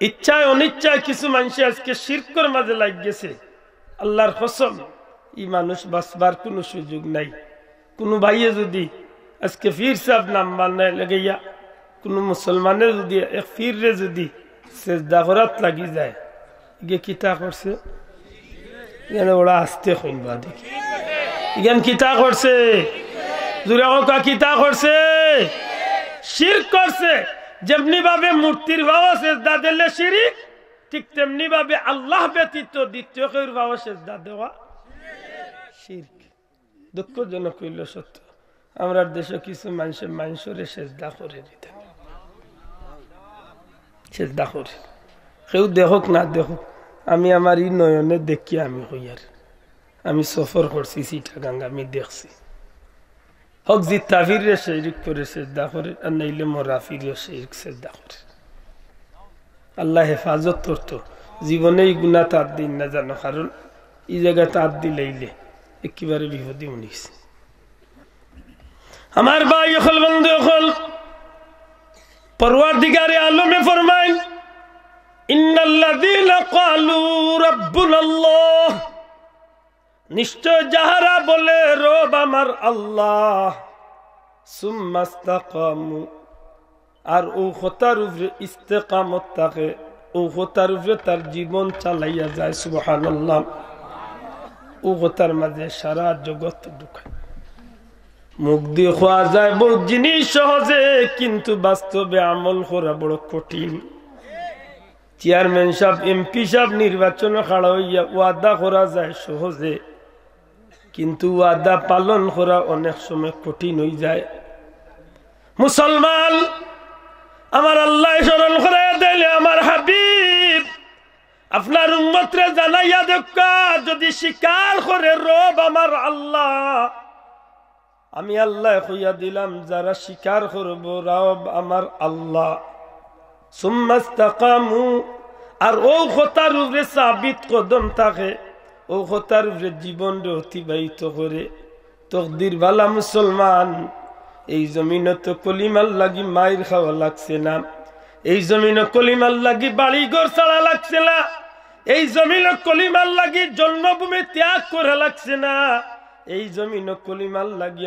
ইচ্ছায় অনিচ্ছায় কিছু মানুষ আজকে শিরকের মাঝে লাগ গেছে আল্লাহর কসম এই মানুষ বাঁচবার কোনো সুযোগ নাই কোনো ভাইয়ে যদি আজকে ফির সাহেব নাম বান্নায় লাগাইয়া কোনো মুসলমানের যদি এক ফিরে যদি সেজদা করাত লাগি যায় ইগে কিতা করছে এখানে ওরা আসতে কইবা দেখি ইগান কিতা করছে জুড়ে কিতা করছে শিরক করছে। যেমনি ভাবে মূর্তির ভাবে সেজদা দিলে শিরিক, ঠিক তেমনি ভাবে আল্লাহ ব্যতীত দ্বিতীয় কেউ ভাবে সেজদা দেওয়া শিরক। দুঃখজনক হইল সত্য, আমরা দেশে কিছু মানুষের সেজদা করে দিতে, সেজদা করে কেউ দেখুক না দেখুক, আমি আমার ই নয়নে দেখি, আমি হইয়ার আমি সফর করছি চিটাগাং, আমি দেখছি হক জি তাফিরে শিরক করে সেজদা করে, আর নাইলে মোরাফিরও শিরক সেজদা করে। আল্লাহ হেফাজত করতো, জীবনে এই গুণা তার দিন না জানো, কারণ এই জায়গায় তার দিলেইলে একেবারে বিপদে উনিস। আমার ভাই হল বন্ধু হল, পরওয়ারদিগারে আলমে ফরমায় ইন্নাল্লাযীনা ক্বালু রাব্বুনাল্লাহ, নিশ্চয় যাহারা বলে রব আমার আল্লাহ, সুম্মা ইসতাকামু, আর ও খতার উপরে ইস্তেকামত থাকে, ও খতার উপরে তার জীবন চালাইয়া যায়, সুবহানাল্লাহ। ও খতার মাঝে সারা জগৎ ঢুকায়। মুখ দিয়ে খাওয়া যায় বহুত জিনিস সহজে, কিন্তু বাস্তবে আমল করা বড় কঠিন। চেয়ারম্যান সাহেব, এমপি সাহেব নির্বাচনে খাড়া হইয়া ওয়াদা করা যায় সহজে, কিন্তু ওয়াদা পালন করা অনেক সময় কঠিন হয়ে যায়। মুসলমান, আমার আল্লাহ স্মরণ করে দিলে আমার হাবিব আপনার উম্মতরে জানাইয়া দেখা, যদি স্বীকার করে রব আমার আল্লাহ, আমি আল্লাহ কইয়া দিলাম যারা স্বীকার করব রব আমার আল্লাহ, সুম্মা ইসতাকামু, আর ও খতার উপরে সাবিত কদম থাকে, ও খতার উপরে জীবন অতিবাহিত করে, তকদির বালা মুসলমান, এই জমিনে তো কলিমার লাগি মায়ের খাওয়া লাগছে না, এই জমিনে কলিমার লাগি বাড়ি ঘর ছাড়া লাগছে না, এই জমিনে কলিমার লাগি জন্মভূমি ত্যাগ করা লাগছে না, এই জমিনে কলিমার লাগি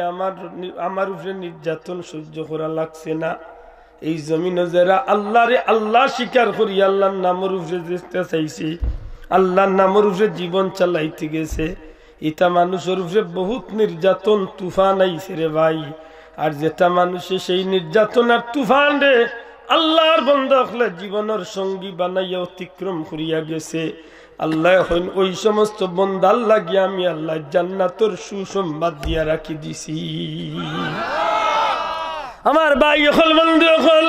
আমার উপরে নির্যাতন সহ্য করা লাগছে না, এই জমিনে যারা আল্লাহরে আল্লাহ স্বীকার করি আল্লাহর নামের উপরে যেতে চাইছে, আল্লাহর নামের উপরে জীবন চালাইতে গেছে, এটা মানুষের উপরে বহুত নির্যাতন তুফান আইছে রে ভাই। আর যেটা মানুষে সেই নির্যাতন আর তুফান রে আল্লাহর বান্দা হলে জীবনের সঙ্গী বানাইয়া অতিক্রম করিয়া গেছে, আল্লাহ হইন ওই সমস্ত বান্দার লাগিয়া আমি আল্লাহ জান্নাতের সুসংবাদ দিয়া রাখি দিছি। আমার ভাই হল বন্ধু হল,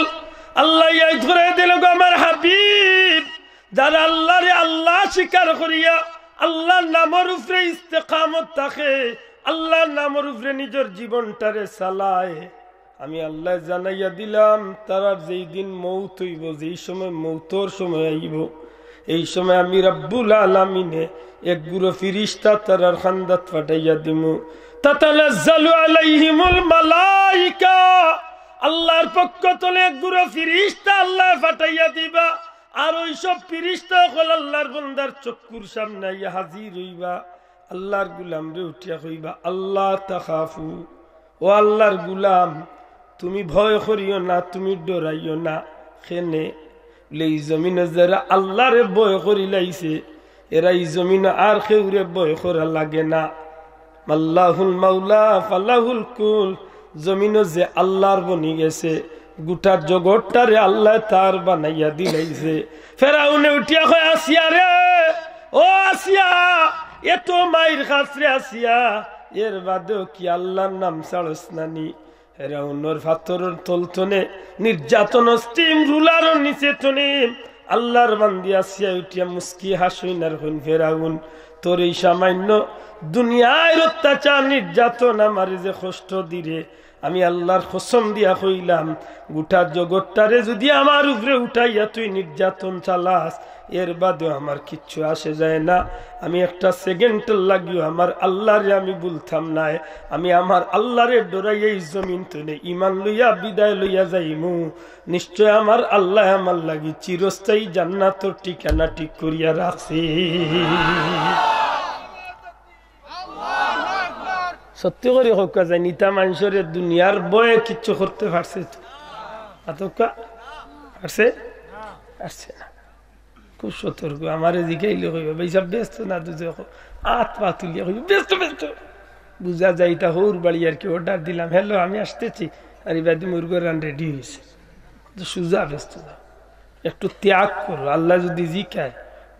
আল্লাহ ইয়াদ করে দিল আমার হাবিব, যারা আল্লাহরে আল্লাহ স্বীকার করিয়া আল্লাহর নামের উপরে ইস্তেকামত থাকে, আল্লাহর নামের উপরে নিজের জীবনটারে চালায়, আমি আল্লাহ জানাইয়া দিলাম তারা যেই দিন মৌত হইব, যেই সময় মৌতর সময় আইব, এই সময় আমি রব্বুল আলামিনে এক গুরু ফিরিস্তা তারার খান্দাত ফাটাইয়া দিমু, তাতানাজ্জালু আলাইহিমুল মালাইকা, আল্লাহর পক্ষ থেকে এক গুরু ফিরিস্তা আল্লাহ ফাটাইয়া দিবা, আর ওই সব ফিরিস্তা হল আল্লাহর বান্দার চক্ষুর সামনে আইয়া হাজির হইবা, আল্লাহর গুলাম রে উঠিয়া কইবা আল্লাহ তাখাফু, ও আল্লাহর গুলাম তুমি ভয় করিও না, তুমি ডরাইও না। খেনে এই জমিনে যারা আল্লাহরে ভয় করি লাইছে, এরা এই জমিনে আর কেউরে ভয় করা লাগে না। আল্লাহুল মাওলা ফালাহুল কুল, জমিনে যে আল্লাহর বনি গেছে, গোটা জগৎটারে আল্লাহ তার বানাইয়া দিলাইছে। ফেরাউনে উঠিয়া কয় আসিয়া রে, ও আসিয়া, এত মায়ের খাসরে আসিয়া, এর বাদেও কি আল্লাহর নাম ছাড়স নানি? ফেরাউনের ফাতরের তলতনে নির্যাতন স্টিম রুলার নিচে তনে আল্লাহর বান্দি আসিয়া উঠিয়া মুস্কি হাসইনার হইন, ফেরাউন তোর এই সামান্য দুনিয়ার অত্যাচার নির্যাতন আমার যে কষ্ট দিরে, আমি আল্লাহর কসম দিয়া কইলাম গোটা জগৎটারে যদি আমার উপরে উঠাইয়া তুই নির্যাতন চালাস, এর বাদেও আমার কিচ্ছু আসে যায় না। আমি একটা সেকেন্ড লাগিও আমার আল্লাহরে আমি বলতাম না, আমি আমার আল্লাহরে ডরাইয়া এই জমিন তুলে ইমান লইয়া বিদায় লইয়া যাইমু। নিশ্চয় আমার আল্লাহ আমার লাগি চিরস্থায়ী জান্নাতের ঠিকানা ঠিক করিয়া রাখছে। সত্যি করে হকা যায় নিতা মানুষের দুনিয়ার বয়ে কিচ্ছু করতে পারছে তো পারছে পারছে না। খুব সতর্ক আমার জিগাইলে কইব ভাইসব ব্যস্ত না, দুজে হাত পা তুলিয়া কইব ব্যস্ত ব্যস্ত, বুঝা যায় এটা হৌর বাড়ি আর কি অর্ডার দিলাম, হ্যালো আমি আসতেছি, আর এবাদি মুরগের রান রেডি হয়েছে সুজা ব্যস্ত দাও একটু ত্যাগ করো আল্লাহ যদি জিকায়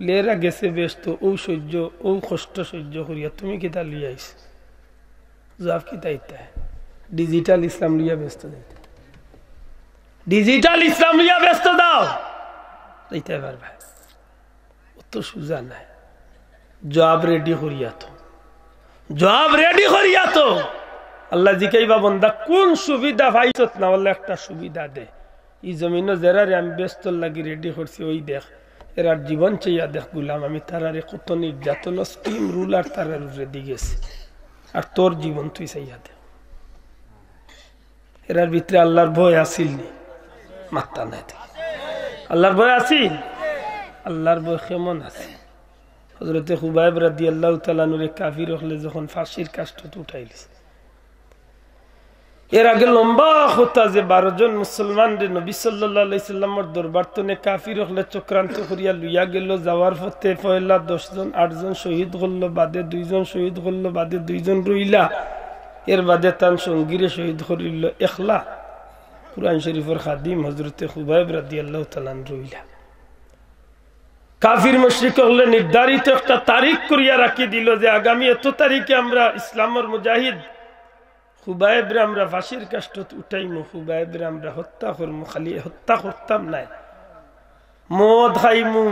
লেরা গেছে ব্যস্ত ও সহ্য ও কষ্ট সহ্য করিয়া তুমি কিতা লিয়ে আইস জবাব কিতা ইতা ডিজিটাল ইসলাম লিয়া ব্যস্ত দিতে ডিজিটাল ইসলাম লিয়া ব্যস্ত দাও এইটাই পারবে অত সুজা নাই জবাব রেডি করিয়া তো জবাব রেডি করিয়া তো আল্লাহ জিকাইবা বন্দা কোন সুবিধা পাইছত না বললে একটা সুবিধা দে এই জমিনও যারারে আমি ব্যস্ত লাগি রেডি করছি ওই দেখ এরার জীবন চাইয়া দেখ গুলাম আমি তারারে কত নির্যাতন স্টিম রুলার তারার রেডি গেছে আর তোর জীবন তুই চাইয়া দে এরার ভিতরে আল্লাহর ভয় আসিল নি মাত্তা নাই আল্লাহর ভয় আসিল আল্লাহর ভয় কেমন আছে হযরতে খুবাইব রাদিয়াল্লাহু তাআলা নূরে কাফির হলে যখন ফাঁসির কাষ্ঠত উঠাইলিস এর আগে লম্বা হতা যে 12 জন মুসলমান রে নবী সাল্লাল্লাহু আলাইহি সাল্লামের দরবার তনে কাফির হলে চক্রান্ত করিয়া লইয়া গেল যাওয়ার পথে পয়লা 10 জন 8 জন শহীদ হলো বাদে 2 জন শহীদ হলো বাদে 2 জন রইলা এর বাদে তান সঙ্গীরে শহীদ করিল ইখলা কুরআন শরীফের খাদিম হযরতে খুবাইব রাদিয়াল্লাহু তাআলা রইলা কাফির মুশরিক হলে নির্ধারিত একটা তারিখ করিয়া রাখি দিল যে আগামী এত তারিখে আমরা ইসলামের মুজাহিদ খুবাইবরে আমরা ফাঁসির কাষ্ঠত উঠাইমু খুবাইবরে আমরা হত্যা করমু খালি হত্যা করতাম নাই মদ খাইমু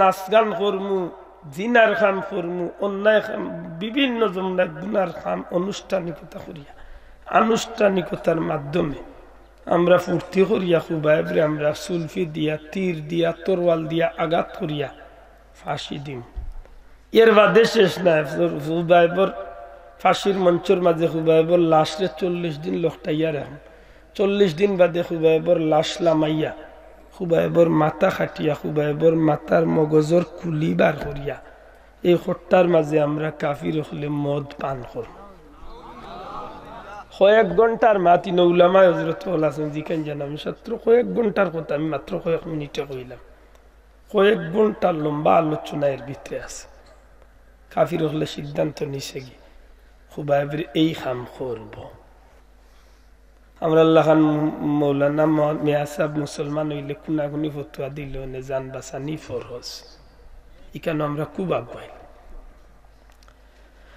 নাচ গান করমু জিনার খাম করমু অন্যায় খাম বিভিন্ন জমনায় গুনার খাম আনুষ্ঠানিকতা করিয়া আনুষ্ঠানিকতার মাধ্যমে আমরা ফুর্তি করিয়া খুবাইবরে আমরা সুলফি দিয়া তীর দিয়া তরওয়াল দিয়া আঘাত করিয়া ফাঁসি দিম এর বাদে শেষ নাই খুবাইবর ফাঁসির মঞ্চের মাঝে খুবাইবর লাশরে 40 দিন লকটাইয়া রাখুন 40 দিন বাদে খুবাইবর লাশ লামাইয়া খুবাইবর মাথা খাটিয়া খুবাইবর মাথার মগজর কুলি বার করিয়া এই হত্যার মাঝে আমরা কাফির হলে মদ পান করব কয়েক ঘন্টার মাতি নৌলামা হযরত আলাসন জিকান জানাম সত্র কয়েক ঘন্টার কথা আমি মাত্র কয়েক মিনিটে কইলাম কয়েক ঘন্টার লম্বা আলোচনা এর ভিতরে আছে কাফির হলে সিদ্ধান্ত নিছে কি খুবাইবের এই কাম করব আমরা আল্লাহ খান মৌলানা মিয়া সাহেব মুসলমান হইলে কুনাগুনি ফতোয়া দিল নে জান বাঁচানি ফরজ এখানে আমরা খুব আগ্রহী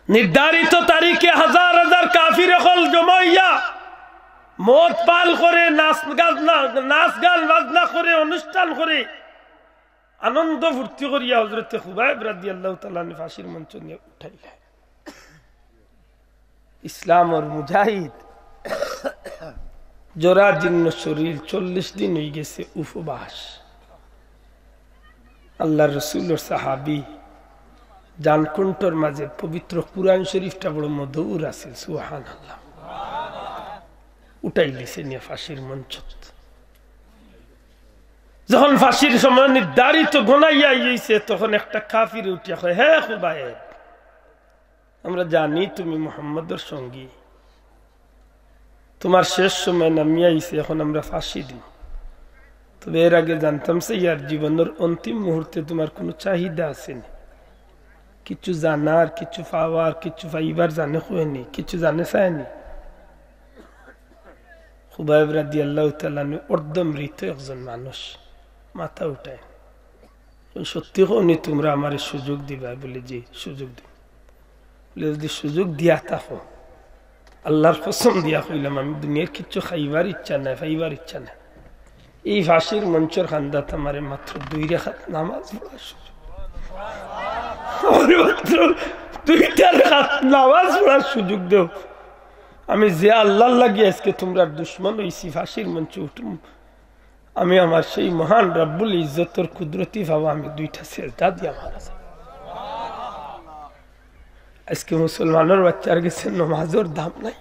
নির্ধারিত তারিখে হাজার হাজার কাফির হল জমাইয়া মদ পান করে নাচ গান বাজনা করে অনুষ্ঠান করে আনন্দ ফুর্তি করিয়া হযরতে খুবাইব রাদিয়াল্লাহু তাআলা ফাঁসির মঞ্চ নিয়ে উঠাইলেন ইসলামের মুজাহিদ জোরা জীর্ণ শরীর 40 দিন হয়ে গেছে উপবাস আল্লাহর রাসূলের সাহাবী জানকুণ্ঠর মাঝে পবিত্র কুরআন শরীফটা বড় মধুর আছে সুবহানাল্লাহ উঠাইলিছে নিয়ে ফাঁসির মঞ্চ যখন ফাঁসির সময় নির্ধারিত গনাইয়া আইছে তখন একটা কাফির উঠিয়া কয় হে খুবাইব আমরা জানি তুমি মুহাম্মদের সঙ্গী তোমার শেষ সময় নামিয়ে আইছে এখন আমরা ফাঁসি দিব তবে এর আগে জানতাম সে ইয়ার জীবনের অন্তিম মুহূর্তে তোমার কোনো চাহিদা আছে না কিছু জানার কিছু পাওয়ার কিছু পাইবার জানে হয়নি কিছু জানে চায়নি খুবাইব রাদিয়াল্লাহু তাআলা অর্ধমৃত একজন মানুষ মাথা উঠায় সত্যি হয়নি তোমরা আমার সুযোগ দিবা বলে যে সুযোগ দিব যদি সুযোগ দিয়া থাকো আল্লাহর কসম দিয়া কইলাম আমি দুনিয়ার কিছু খাইবার ইচ্ছা নাই পাইবার ইচ্ছা নাই এই ফাঁসির মঞ্চের খান্দাত আমার মাত্র 2 রাকাত নামাজ পড়ার সুযোগ মাত্র 2 রাকাত নামাজ পড়ার সুযোগ দেও আমি যে আল্লাহর লাগি আজকে তোমরা দুশমন হইছি ফাঁসির মঞ্চে উঠুম আমি আমার সেই মহান রব্বুল ইজ্জতের কুদরতি ভাবে আমি 2টা সেজদা দিয়া মারা যাই আজকে মুসলমানের বাচ্চার কাছে নামাজের দাম নাই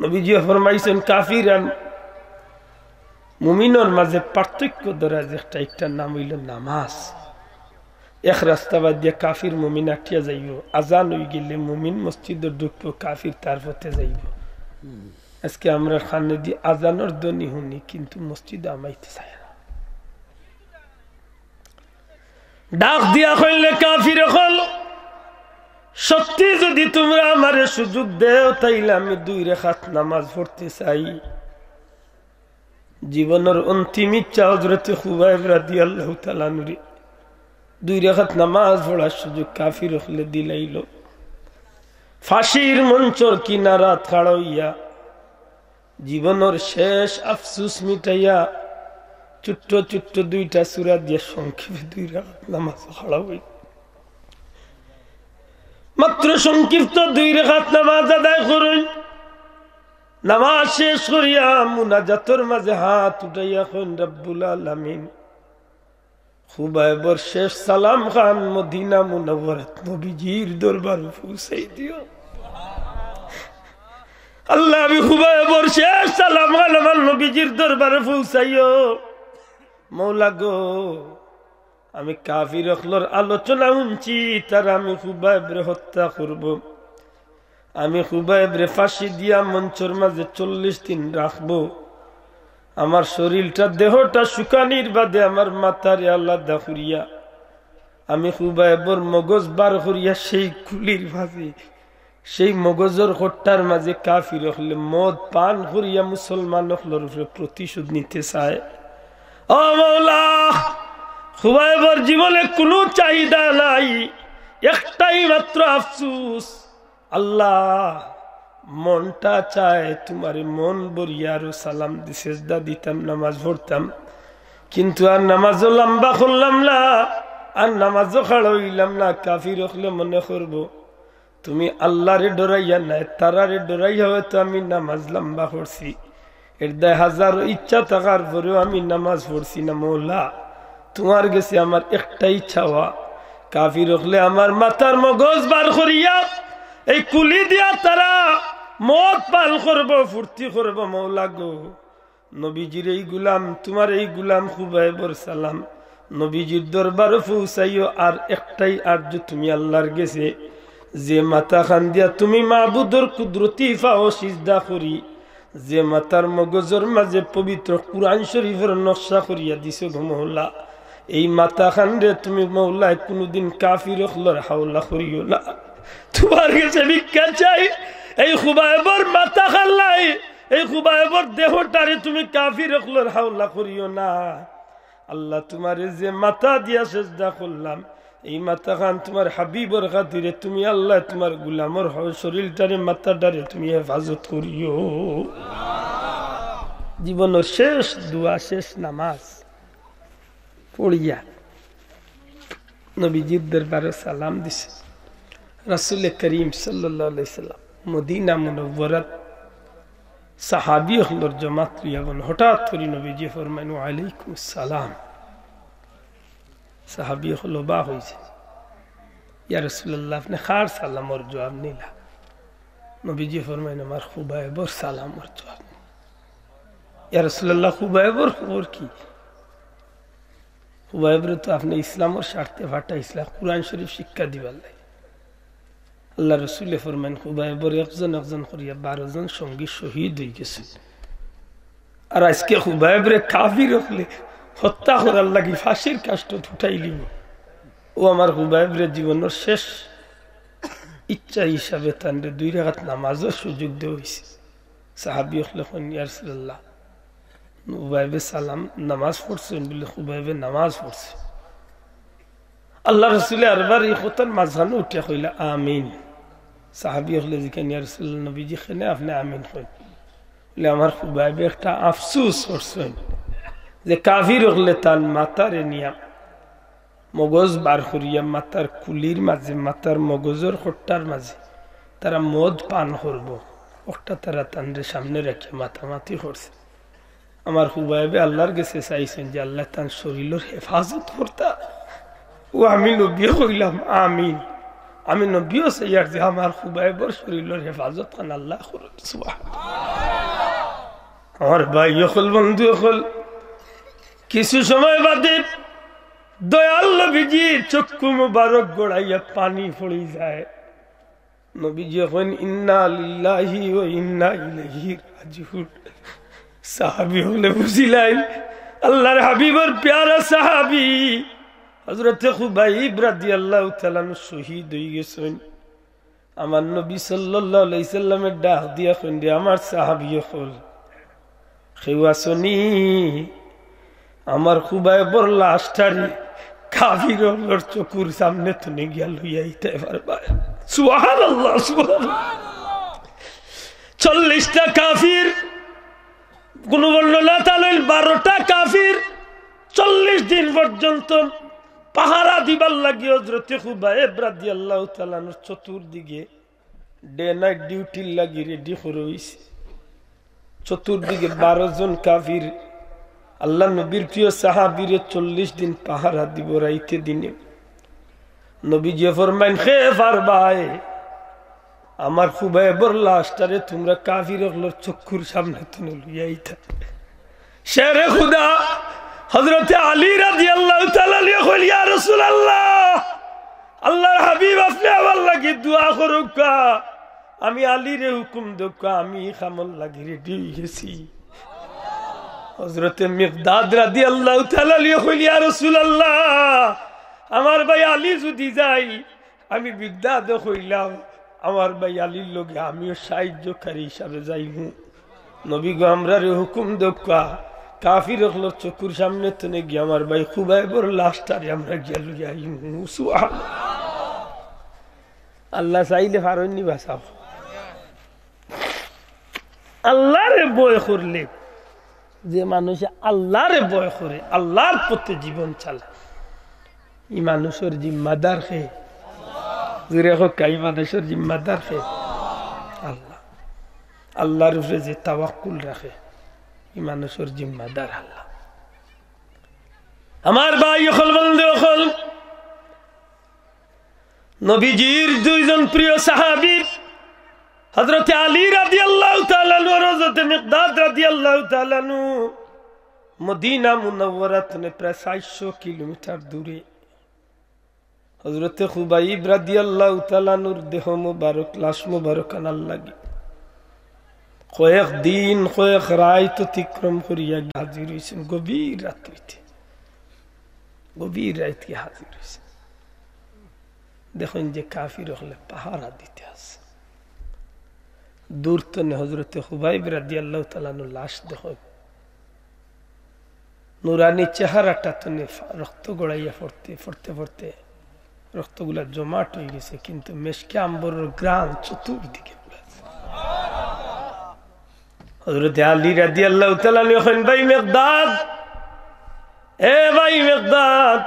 নবীজি ফরমাইছেন কাফির আর মুমিনের মাঝে পার্থক্য ধরা একটা নাম হইল নামাজ এক রাস্তা বাদ দিয়ে কাফির মুমিন আটিয়া যাইব আজান হয়ে গেলে মুমিন মসজিদে ঢুকবো কাফির তার পথে যাইব আজকে আমরা খানে দিয়ে আজানের ধ্বনি শুনি কিন্তু মসজিদে আমাইতে চাই না ডাক দিয়া কইলে কাফির হল সত্যি যদি তোমরা আমারে সুযোগ দেও তাইলে আমি 2 রাকাত নামাজ পড়তে চাই। জীবনের অন্তিম ইচ্ছা হযরত খুবাইব রাদিয়াল্লাহু তাআলা নুরি 2 রাকাত নামাজ পড়ার সুযোগ কাফির হলে দিলাইল। ফাঁসির মঞ্চর কিনারা খাড়া হইয়া জীবনের শেষ আফসোস মিটাইয়া ছোট্ট ছোট্ট 2টা সূরা দিয়ে সংক্ষেপে 2 রাকাত নামাজ পড়া হই। মাত্র সংক্ষিপ্ত 2 রাকাত নামাজ আদায় করুন। নামাজ শেষ করিয়া মুনাজাতের মাঝে হাত উঠাইয়া কইন রব্বুল আলামিন খুবাইবর শেষ সালাম খান মদিনা মুনাওয়ারাত নবীজির দরবারে পৌঁছাই দিও। আল্লাহ আমি খুবাইবর শেষ সালাম খান আমার নবীজির দরবারে পৌঁছাইও। মৌলা গো আমি কাফির হলর আলোচনা শুনছি তারা আমি খুবাইবরে হত্যা করব। আমি খুবাইবরে ফাঁসি দিয়া মঞ্চের মাঝে 40 দিন রাখবো। আমার শরীরটা দেহটা শুকানির বাদে আমার মাথারে আলাদা করিয়া আমি খুবাইবর মগজ বার করিয়া সেই কুলির মাঝে সেই মগজের হট্টার মাঝে কাফির হলে মদ পান করিয়া মুসলমান হলর উপরে প্রতিশোধ নিতে চায়। ও মাওলা খুবাইবর জীবনে কোনো চাহিদা নাই, একটাই মাত্র আফসোস আল্লাহ মনটা চায় তোমারে মন বরিয়া আরো সালাম দি সেজদা দিতাম নামাজ পড়তাম, কিন্তু আর নামাজও লম্বা করলাম না, আর নামাজও খাড়া হইলাম না। কাফির হলে মনে করব তুমি আল্লাহরে ডরাইয়া নাই তারারে ডরাইয়া হয়তো আমি নামাজ লম্বা করছি। এর 10,000 ইচ্ছা থাকার পরেও আমি নামাজ পড়ছি না। মৌলা তোমার গেছে আমার একটাই চাওয়া, কাফির হলে আমার মাথার মগজ বার করিয়া এই কুলি দিয়া তারা মদ পান করবো, ফুর্তি করবো। মৌলা গো নবীজির এই গুলাম তোমার এই গুলাম খুবাইবর সালাম নবীজির দরবারে পৌঁছাইও। আর একটাই আরজু তুমি আল্লাহর গেছে যে মাথা খান দিয়া তুমি মাবুদর কুদরতি ফাও সিজদা করি, যে মাতার মগজের মাঝে পবিত্র কুরআন শরীফের নকশা করিয়া দিছো গো মৌলা, এই মাথা খান রে তুমি মৌলা কোনদিন কাফির হলর হাওলা করিও না। তোমার কাছে ভিক্ষা চাই, এই খুবাইবর মাথা খাল্লাই এই খুবাইবর দেহটারে তুমি কাফির হলর হাওলা করিও না। আল্লাহ তোমারে যে মাথা দিয়া সেজদা করলাম এই মাথা খান তোমার হাবিবর খাতিরে তুমি আল্লাহ তোমার গুলামর শরীরটারে মাথাটারে তুমি হেফাজত করিও। জীবনের শেষ দোয়া শেষ নামাজ পড়িয়া নবীজির দরবারে সালাম দিছে। রাসূল করিম সাল্লাল্লাহু আলাইহি সাল্লাম মদিনা মুনাওয়ারাত সাহাবী হলর জামাত লিয়াগন হঠাৎ করে নবীজি ফরমাইন ওয়ালাইকুম আসসালাম। সাহাবী হল বা হয়েছে, ইয়া রাসূলুল্লাহ আপনি খার সালামর জবাব নিলা। নবীজি ফরমাইন আমার খুবাইবর সালামর জবাব। ইয়া রাসূলুল্লাহ খুবাইবর খবর কি? খুবাইবর তো আপনি ইসলামের স্বার্থে ফাটাইছিলেন, কুরআন শরীফ শিক্ষা দিবার লাগে। আল্লাহ রসুল ফরমান খুবাইবর একজন একজন করিয়া 12 জন সঙ্গী শহীদ হয়ে গেছেন। আর আজকে খুবাইবরে কাফির হলে হত্যা করার লাগি ফাঁসির কাষ্ট উঠাই লিব। ও আমার খুবাইবরে জীবনের শেষ ইচ্ছা হিসাবে তার 2 রাকাত নামাজের সুযোগ দেওয়া হয়েছে। সাহাবী হলে ইয়া রাসূলুল্লাহ খুবাইবে সালাম নামাজ পড়ছেন বলে খুবাইবে নামাজ পড়ছে। আল্লাহ রসুল আরবার এই কথার মাঝখানে উঠে কইলা আমিন। সাহাবী হলে জিজ্ঞেস ইয়া রাসূলুল্লাহ নবীজি খেনে আপনি আমিন কইন বলে আমার খুবাইবে একটা আফসোস করছেন যে কাফির হলে তার মাথারে নিয়া মগজ বার করিয়া মাথার কুলির মাঝে মাথার মগজের খট্টার মাঝে তারা মদ পান করব, ওটা তারা তানরে সামনে রেখে মাথামাতি করছে। আমার খুবাইবে আল্লাহর কাছে চাইছেন যে আল্লাহ তার শরীরের হেফাজত করতা। ও আমি নবীও কইলাম আমিন। আমি নবীও চাইয়ার যে আমার খুবাইবর শরীরের হেফাজত খান আল্লাহ করুন। আমার ভাই হল বন্ধু হল কিছু সময় বাদে দয়াল নবীজি চক্ষু মুবারক গড়াইয়া পানি পড়ে যায়। নবীজি এখন ইন্না লিল্লাহি ওয়া ইন্না ইলাইহি রাজিউন। সাহাবী হলে বুঝিলেন আল্লাহর হাবিবের প্যারা সাহাবী হযরত খুবাইব রাদিয়াল্লাহু তাআলা শহীদ হয়ে গেছেন। আমার নবী সাল্লাল্লাহু আলাইহি সাল্লামের ডাক দিয়া কইন্ডে আমার সাহাবী হল খেওয়াসনি আমার খুবায় বড় লাশটারি কাফির হলোর চকুর সামনে তুলে গিয়া লইয়াইতে পারবা সুবহানাল্লাহ সুবহানাল্লাহ 40টা কাফির কোন বর্ণনা তাহলে 12টা কাফির 40 দিন পর্যন্ত পাহারা দিবার লাগি হযরতে খুবাইব রাদিয়াল্লাহু তাআলা চতুর্দিকে ডে নাইট ডিউটি লাগি রেডি করে হইছে চতুর্দিকে 12 জন কাফির আল্লাহ নবীর প্রিয় সাহাবীরে 40 দিন পাহারা দিব রাইতে দিনে নবীজি ফরমাইন হে ফারবায়ে আমার খুবাইবর লাশটারে তোমরা কাফিরগুলোর চক্ষুর সামনে তুলে লইয়াইতা শেরে খুদা হযরতে আলী রাদিয়াল্লাহু তাআলা লিয়া কইল ইয়া রাসূলুল্লাহ আল্লাহর হাবিব আপনি আমার লাগি দোয়া করুক আমি আলীরে হুকুম দেব আমি খামল লাগি রেডি হইছি হযরতে মিকদাদ রাদিয়াল্লাহু তাআলা লিয়া কইল ইয়া রাসূলুল্লাহ আমার ভাই আলী যদি যাই আমি মিকদাদ কইলাম আমার ভাই আলীর লগে আমিও সাহায্যকারী হিসাবে যাইমু নবী গো আমরারে হুকুম দেব কাফির হলো চকুর সামনে তুলে গিয়ে আমার ভাই খুবাইবর লাশটারে আমরা গিয়া লইয়া আইমু সুবহানাল্লাহ আল্লাহ চাইলে পারেননি বাঁচাও আল্লাহরে ভয় করলে যে মানুষে আল্লাহরে ভয় করে আল্লাহর পথে জীবন চালায় এই মানুষের জিম্মাদার কে এই মানুষের জিম্মাদার কে আল্লাহ আল্লাহর উপরে যে তাওয়াক্কুল রাখে এই মানুষের জিম্মাদার আল্লাহ আমার ভাই হল বন্ধু হল নবীজির দুইজন প্রিয় সাহাবী হযরত আলী রাদিয়াল্লাহু তাআলা আনহু আর হযরত মিকদাদ রাদিয়াল্লাহু তাআলা আনহু মদিনা মুনাওয়ারা থেকে প্রায় 400 কিলোমিটার দূরে হযরত খুবাইব রাদিয়াল্লাহু তাআলা আনহুর দেহ মুবারক লাশ মুবারক আনার লাগি কয়েক দিন কয়েক রাত অতিক্রম করিয়া হাজির হইছেন গভীর রাত্রিতে গভীর রাতে হাজির হইছেন দেখুন যে কাফির হলে পাহারা দিতে আছে দূর তনে হযরত খুবাইব রাদিয়াল্লাহু তাআলা আনহুর লাশ দেখো নুরানি চেহারাটা তনে রক্ত গড়াইয়া পড়তে রক্তগুলা জমাট হয়ে গেছে কিন্তু মেশকে আম্বরের গ্রাম চতুর্দিকে হযরত আলী রাদিয়াল্লাহু তাআলা লিখেন ভাই মিকদাদ এ ভাই মিকদাদ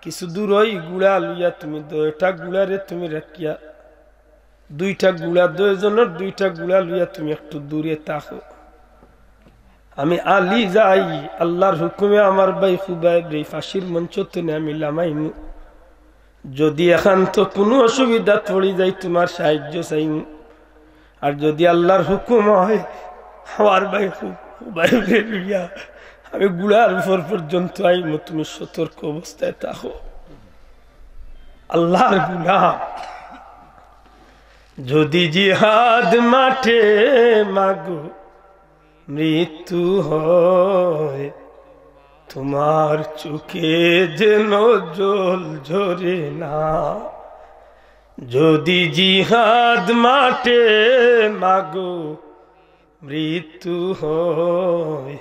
কিছু দূর ওই গুড়া লইয়া তুমি দুইটা গুড়ারে তুমি রাখিয়া দুইটা গুড়া দুইজনের দুইটা গুড়া লইয়া তুমি একটু দূরে থাকো আমি আলী যাই আল্লাহর হুকুমে আমার ভাই খুবাইব রে ফাঁসির মঞ্চ থেকে আমি লামাইমু যদি একান্ত কোনো অসুবিধা পড়ি যাই তোমার সাহায্য চাই আর যদি আল্লাহর হুকুম হয় আমার ভাই খুবাইব রে লইয়া আমি গুড়ার উপর পর্যন্ত আইমু তুমি সতর্ক অবস্থায় থাকো আল্লাহর গুলাম যদি জিহাদ মাঠে মাগো মৃত্যু হয় তোমার চোখে যেন জল ঝরে না যদি জিহাদ মাঠে মাগো মৃত্যু হয়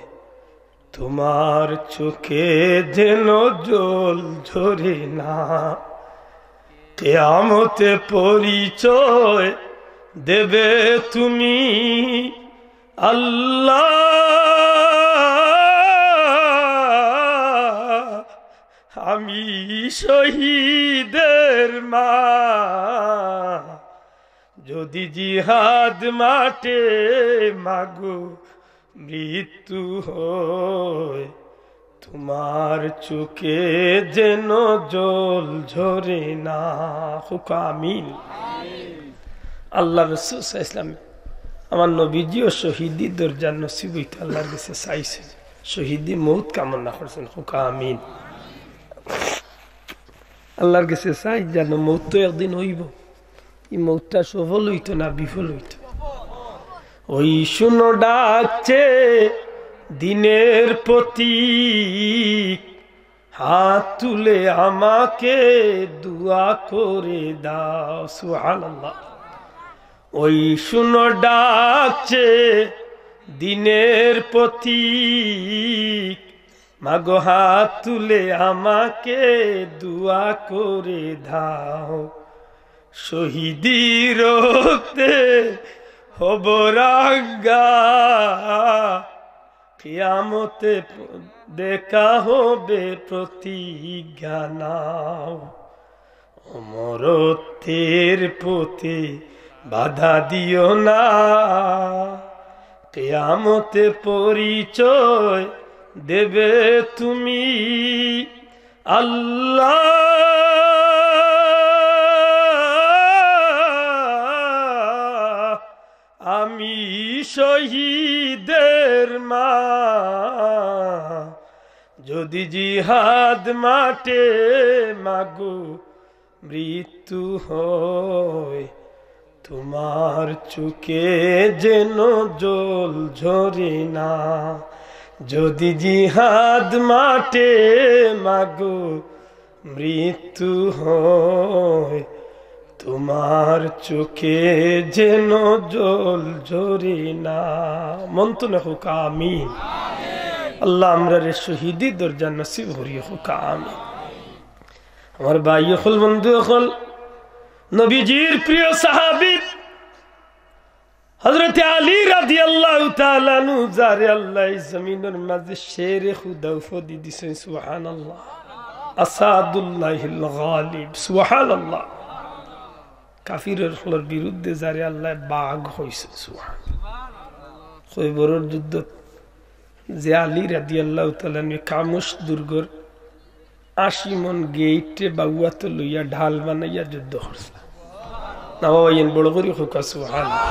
তোমার চোখে যেন জল ঝরে না কিয়ামতে পরিচয় দেবে তুমি আল্লাহ আমি শহীদের মা যদি জিহাদ মাঠে মাগো মৃত্যু হয় তোমার চোখে যেন জল ঝরে না আমিন আল্লাহ রাসূল সাল্লাল্লাহু আলাইহি ওয়াসাল্লাম আমার নবীজিও শহীদি দরজার নসিব হইতে আল্লাহর কাছে চাইছে শহীদি মৌত কামনা করছেন আমিন আল্লাহর কাছে চাই যেন মৌত তো একদিন হইব এই মৌতটা সফল হইতো না বিফল হইত ওই শুনো ডাকছে দিনের প্রতীক হাত তুলে আমাকে দুয়া করে দাও সুবহানাল্লাহ ওই শুনো ডাকছে দিনের পথিক, মাগো হাত তুলে আমাকে দুয়া করে দাও, শহীদি রক্তে হব রাঙ্গা, কিয়ামতে দেখা হবে প্রতিজ্ঞা নাও, অমরত্বের পথে বাধা দিও না, কিয়ামতে পরিচয় দেবে তুমি আল্লাহ। আমি শহীদের মা, যদি জিহাদ মাঠে মাগো মৃত্যু হয়, তোমার চোখে যেন জল ঝরে না, যদি জিহাদ মাঠে মাগো মৃত্যু হয়, তোমার চোখে যেন জল ঝরে না। মন্ত না হোক আমিন। আল্লাহ আমরা রে শহীদি দরজা নসিব হরিয়ে হোক আমিন। আমার ভাই হল বন্ধু হল নবীজির প্রিয় সাহাবী হযরত আলী রাদিয়াল্লাহু তাআলা আনহু যারে আল্লাহ জমিনের মাঝে শেরে খুদা ফদি দিছেন, সুবহানাল্লাহ, আসাদুল্লাহিল গালিব, সুবহানাল্লাহ। কাফিরের হলর বিরুদ্ধে যারে আল্লাহ বাঘ হইছে, সুবহানাল্লাহ। খৈবরের যুদ্ধ যে আলী রাদিয়াল্লাহু তাআলা কামুশ দুর্গর 80 মন গেইটে বাউয়াত লইয়া ঢাল বানাইয়া যুদ্ধ করছে। না বাবা ইন বড় করে হোক সুবহানাল্লাহ।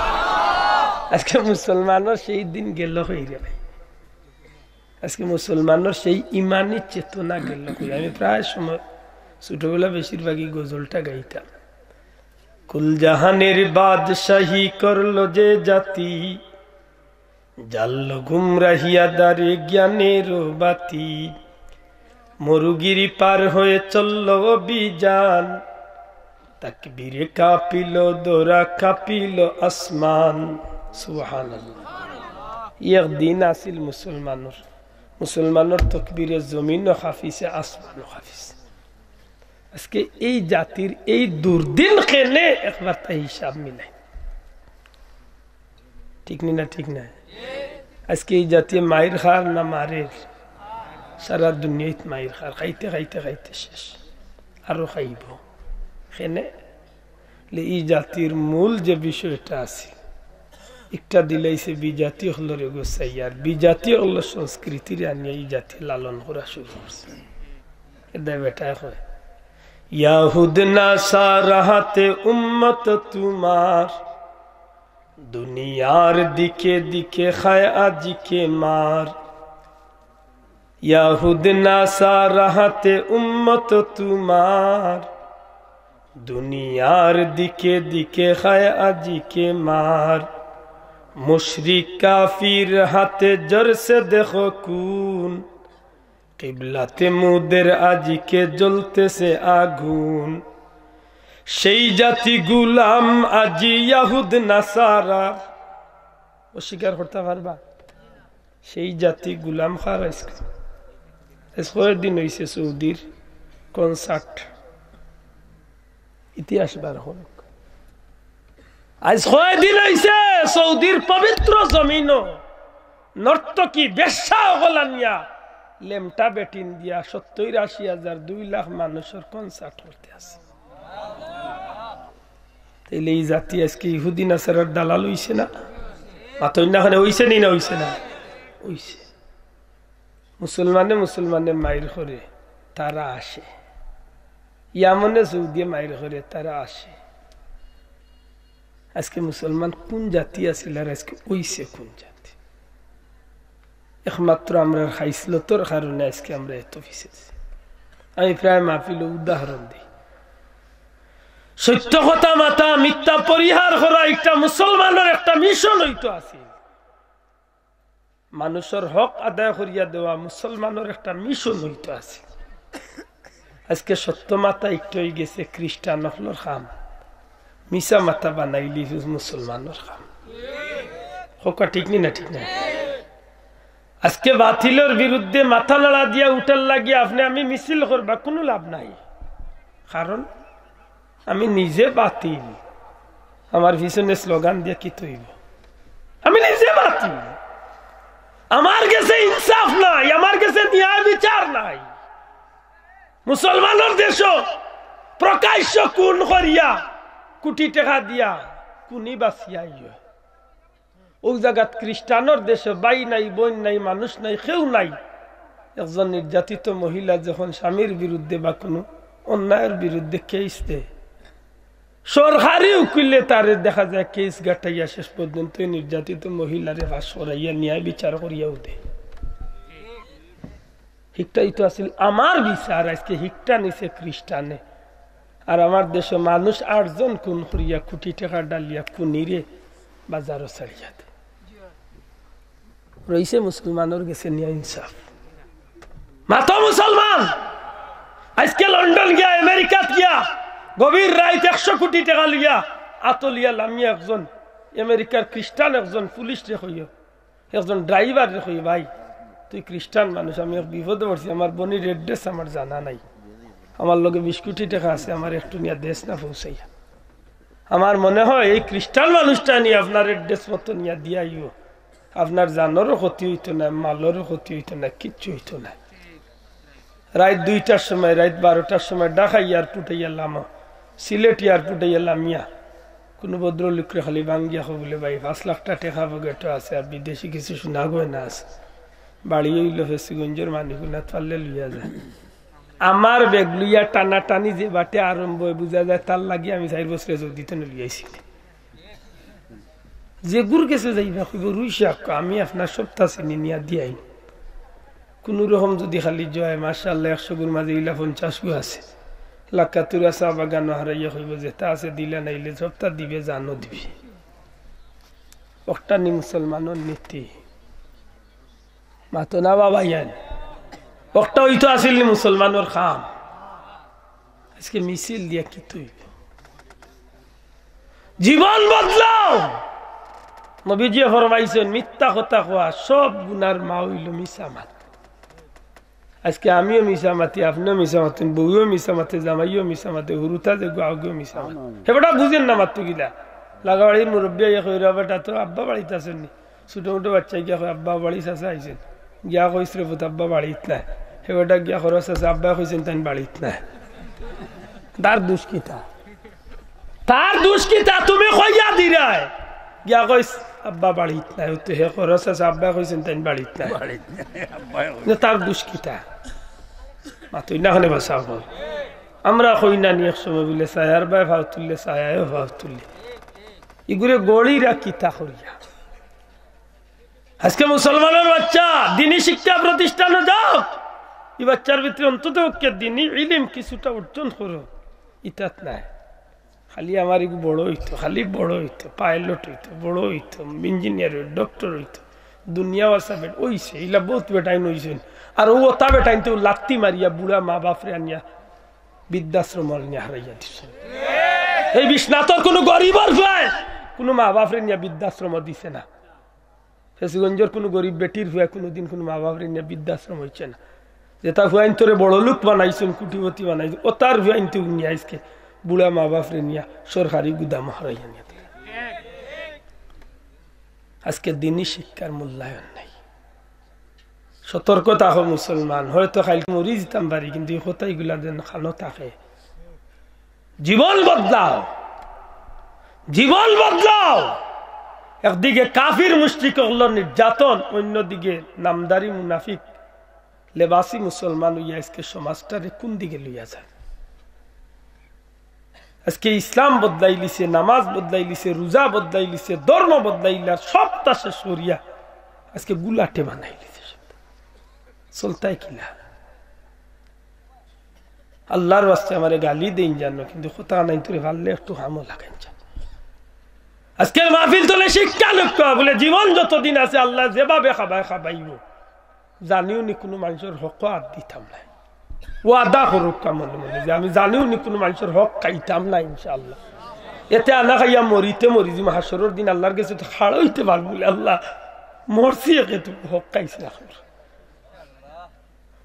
আজকে মুসলমানের সেই দিন গেল হয়ে যাবে, আজকে মুসলমানের সেই ইমানি চেতনা গেল। আমি প্রায় সময় ছোটবেলা বেশিরভাগই গজলটা গাইতাম। কুল জাহানের বাদশাহী করলো যে জাতি, জাল্লো গুমরাহিয়া দারে জ্ঞানের বাতি, মরুগিরি পার হয়ে চলল অভিযান, তাকবীরে কাঁপিল দোরা কাঁপিল আসমান, সুবহানাল্লাহ। একদিন আসিল মুসলমানের তকবীরে জমিন হাফিছে আসমান হাফিছে। আজকে এই জাতির এই দুর্দিন কেনে একবার তা হিসাব মিলাই, ঠিক না? ঠিক না? আজকে এই জাতি মায়ের খার না মারের, সারা দুনিয়াত মায়ের খার, খাইতে খাইতে খাইতে শেষ, আরো খাইব। কেনে এই জাতির মূল যে বিষয়টা আছে একটা দিলাইছে বিজাতি হলোর গোসাই, আর বিজাতি হল সংস্কৃতির আনিয়ে এই জাতি লালন করা শুরু করছে। এটা বেটা হয় ইয়াহুদ নাসারা হাতে উম্মত তোমার, দুনিয়ার দিকে দিকে খায় আজিকে মার, ইয়াহুদ নাসারা হাতে উম্মত তোমার, দুনিয়ার দিকে দিকে খায় আজিকে মার, মুশরিক কাফির হাতে জরসে দেখো কুন, কিবলাতে মুদের আজিকে জ্বলতেছে আগুন, সেই জাতি গুলাম আজি ইয়াহুদ নাসারা। অস্বীকার করতে পারবা? সেই জাতি গুলাম দিন হয়েছে সৌদির কনসার্ট, ইতিহাস বার হোক। আজ কয়দিন হয়েছে সৌদির পবিত্র জমিন নর্তকী বেশ্যা হলানিয়া লেমটা বেটিন দিয়া 70-80,000 2 লাখ মানুষের কনসার্ট করতে আছে। তাইলে এই জাতি আজকে ইহুদি নাসারার দালাল হইছে না? মাতই না হইছে নি না? হইছে না? হইছে। মুসলমানে মায়ের করে তারা আসে, ইয়ামনে সৌদি মায়ের করে তারা আসে। আজকে মুসলমান কোন জাতি আছিল আর আজকে হইছে কোন জাতি? একমাত্র আমরা খাইসলতর কারণে আজকে আমরা এত পিছিয়েছি। আমি প্রায় মাহফিল উদাহরণ দিই, সত্য কথা মাথা মিথ্যা পরিহার করা একটা মুসলমানের একটা মিশন হইতো আছে। মানুষের হক আদায় করিয়া দেওয়া মুসলমানের একটা মিশন হইতো আছে। আজকে সত্য মাথা একটু হয়ে গেছে খ্রিস্টান হলোর খাম, মিশা মাথা বানাইলি মুসলমানের কাম হোকা ঠিক নি না ঠিক না আজকে বাতিলের বিরুদ্ধে মাথা নাড়া দিয়া উঠার লাগিয়ে আপনি আমি মিছিল করবা কোনো লাভ নাই কারণ আমি নিজে বাতিল আমার পিছনে স্লোগান দিয়ে কি তৈব আমি নিজে বাতিল আমার কাছে ইনসাফ নাই আমার কাছে ন্যায় বিচার নাই মুসলমানের দেশ প্রকাশ্য খুন করিয়া কোটি টাকা দিয়া কুনি বাঁচিয়া ওই জায়গাত খ্রিস্টানের দেশে বাই নাই বোন নাই মানুষ নাই কেউ নাই একজন নির্যাতিত মহিলা যখন স্বামীর বিরুদ্ধে বা কোনো অন্যায়ের বিরুদ্ধে কেস দেয় সরকারি উকিলে তারে দেখা যায় কেস গাটাইয়া শেষ পর্যন্ত নির্যাতিত মহিলারে ফাঁস করাইয়া ন্যায় বিচার করিয়াও দেয় হিকটাই তো আসলে আমার বিচার আজকে হিকটা নিছে খ্রিস্টানে আর আমার দেশে মানুষ 8 জন খুন করিয়া কোটি টাকা ডালিয়া কুনিরে বাজারও ছাড়িয়া দেয় রইছে মুসলমানের গেছে ন্যায় ইনসাফ মাতো মুসলমান আজকে লন্ডন গিয়া আমেরিকাত গিয়া গভীর রাত 100 কোটি টাকা লিয়া আতলিয়া লামিয়া একজন আমেরিকার খ্রিস্টান একজন পুলিশ রে কইও একজন ড্রাইভার রে কই ভাই তুই খ্রিস্টান মানুষ আমি এক বিপদে পড়ছি আমার বোনের অ্যাড্রেস আমার জানা নাই আমার লগে 20 কোটি টাকা আছে আমার একটু নিয়ে দেশ না পৌঁছাইয়া আমার মনে হয় এই খ্রিস্টান মানুষটা নিয়ে আপনার অ্যাড্রেস মতো নিয়ে দিয়াইও আপনার জানেরও ক্ষতি হইতো না মালেরও ক্ষতি হইতো না কিচ্ছু হইতো না রাত 2টার সময় রাত 12টার সময় ঢাকা এয়ারপোর্টে গেলাম সিলেট এয়ারপোর্টে গেলাম মিয়া কোনো ভদ্রলোকরে খালি ভাঙ্গিয়া বলে ভাই 5 লাখ টাকা বগেটো আছে আর বিদেশি কিছু শোনা গয় না আছে বাড়ি হইল ফেসিগঞ্জের মানিকুনাথ পারলে লইয়া যায় আমার বেগ লইয়া টানা টানি যে বাটে আরম্ভ বুঝা যায় তার লাগি আমি 4 বছরে যোগ দিতে লইয়াছি যে গুর গেছে যাইবা কইব রুইশা আমি আপনার সপ্তাহ চিনি নিয়া দিয়াই কোন রকম যদি খালি জয় মাশাআল্লাহ 100 গুর মাঝে ইলা 50 গু আছে লাকাতুরা চা বাগান হারাইয়া হইব যে তা আছে দিলা নাইলে সপ্তাহ দিবে জানো দিবি একটা নি মুসলমানের নীতি মাতো না বাবা ইয়ান একটা হইতো আসিল নি মুসলমানের খাম আজকে মিছিল দিয়া কি তুই জীবন বদলাও নবীজি ফরমাইছেন মিথ্যা কথা কোয়া সব গুনার মা হইল মিছামাত আজকে আমিও মিছামাতি আপনিও মিছামাতেন বউও মিছামাতে জামাইও মিছামাতে হুরুতা যে গাওগেও মিছামাত হেবেটা বুঝেন না মাত্র গিলা লাগাবাড়ির মুরব্বী কইরা বেটা তো আব্বা বাড়িতে আসেন নি ছোট মোটো বাচ্চা গিয়া কয় আব্বা বাড়ি চাষা আইছেন গিয়া কইস রে আব্বা বাড়িত নাই হেবেটা গিয়া খরচ আছে আব্বা কইছেন তাই বাড়িত নাই তার দুষ্কিতা তুমি কইয়া দিরাই গিয়া কইস আব্বা বাড়িত নাই তো হে খরচ আছে আব্বা কইছেন তাই বাড়িত নাই তার দুষ্কিতা মাতুই না হলে বাসা আমরা কই না নি এক সময় বলে সায়ার বাই ভাব তুললে সায়াও ভাব তুললে এগুলো গড়িরা কিতা করিয়া আজকে মুসলমানের বাচ্চা দিনী শিক্ষা প্রতিষ্ঠানে যাও এই বাচ্চার ভিতরে অন্তত দিনী ইলিম কিছুটা অর্জন করো ইতাত নাই খালি আমার বড় হইতো খালি বড় হইতো পাইলট হইতো বড় হইতো ইঞ্জিনিয়ার হইতো ডক্টর হইতো দুনিয়া আসা বেট ওইছে এগুলা বহুত বেটাইন হইছেন আর ও তা বেটাইন তো লাত্তি মারিয়া বুড়া মা বাপরে আনিয়া বৃদ্ধাশ্রম নিয়ে হারাইয়া দিছে এই বিশ্বনাথর কোনো গরিবর ভয় কোনো মা বাপরে নিয়ে বৃদ্ধাশ্রম দিছে না ফেসিগঞ্জের কোনো গরিব বেটির ভয় কোনোদিন কোনো মা বাপরে নিয়ে বৃদ্ধাশ্রম হইছে না যেটা ভুয়াইন তোরে বড় লোক বানাইছেন কুটিপতি বানাইছেন ও তার ভুয়াইন তো নিয়ে আজকে বুড়া মা বাপরে নিয়ে সরকারি গুদাম হারাইয়া নিয়ে আজকে দিনই শিক্ষার মূল্যায়ন নাই সতর্কতা হোক মুসলমান হয়তো খালি মরি যেতাম পারি কিন্তু এই কথাইগুলা যেন খানো থাকে জীবন বদলাও জীবন বদলাও একদিকে কাফির মুশরিক হলো নির্যাতন অন্যদিকে নামদারি মুনাফিক লেবাসি মুসলমান হইয়া আজকে সমাজটারে কোন দিকে লইয়া যায় আজকে ইসলাম বদলাই লিছে নামাজ বদলাই লিছে রোজা বদলাই লিছে ধর্ম বদলাইলা সবটা শেষ করিয়া আজকে গুলাটে বানাই লিছে চলতাই কিলা আল্লাহর ওয়াস্তে আমারে গালি দেন জানো কিন্তু কথা নাই তোরে ভাললে একটু হামো লাগান জানো আজকের মাহফিল তোলে শিক্ষা লক্ষ্য বলে জীবন যতদিন আছে আল্লাহ যেভাবে খাবাইব জানিও নি কোনো মানুষের হক আর দিতাম নাই ও আদা করুক মনে মনে যে আমি জানিও নি কোনো মানুষের হক খাইতাম না ইনশাআল্লাহ এতে আল্লাহ খাইয়া মরিতে মরি যে হাসরের দিন আল্লাহর কাছে তো খাড়া হইতে পারবো আল্লাহ মরছি একে তো হক খাইছে এখন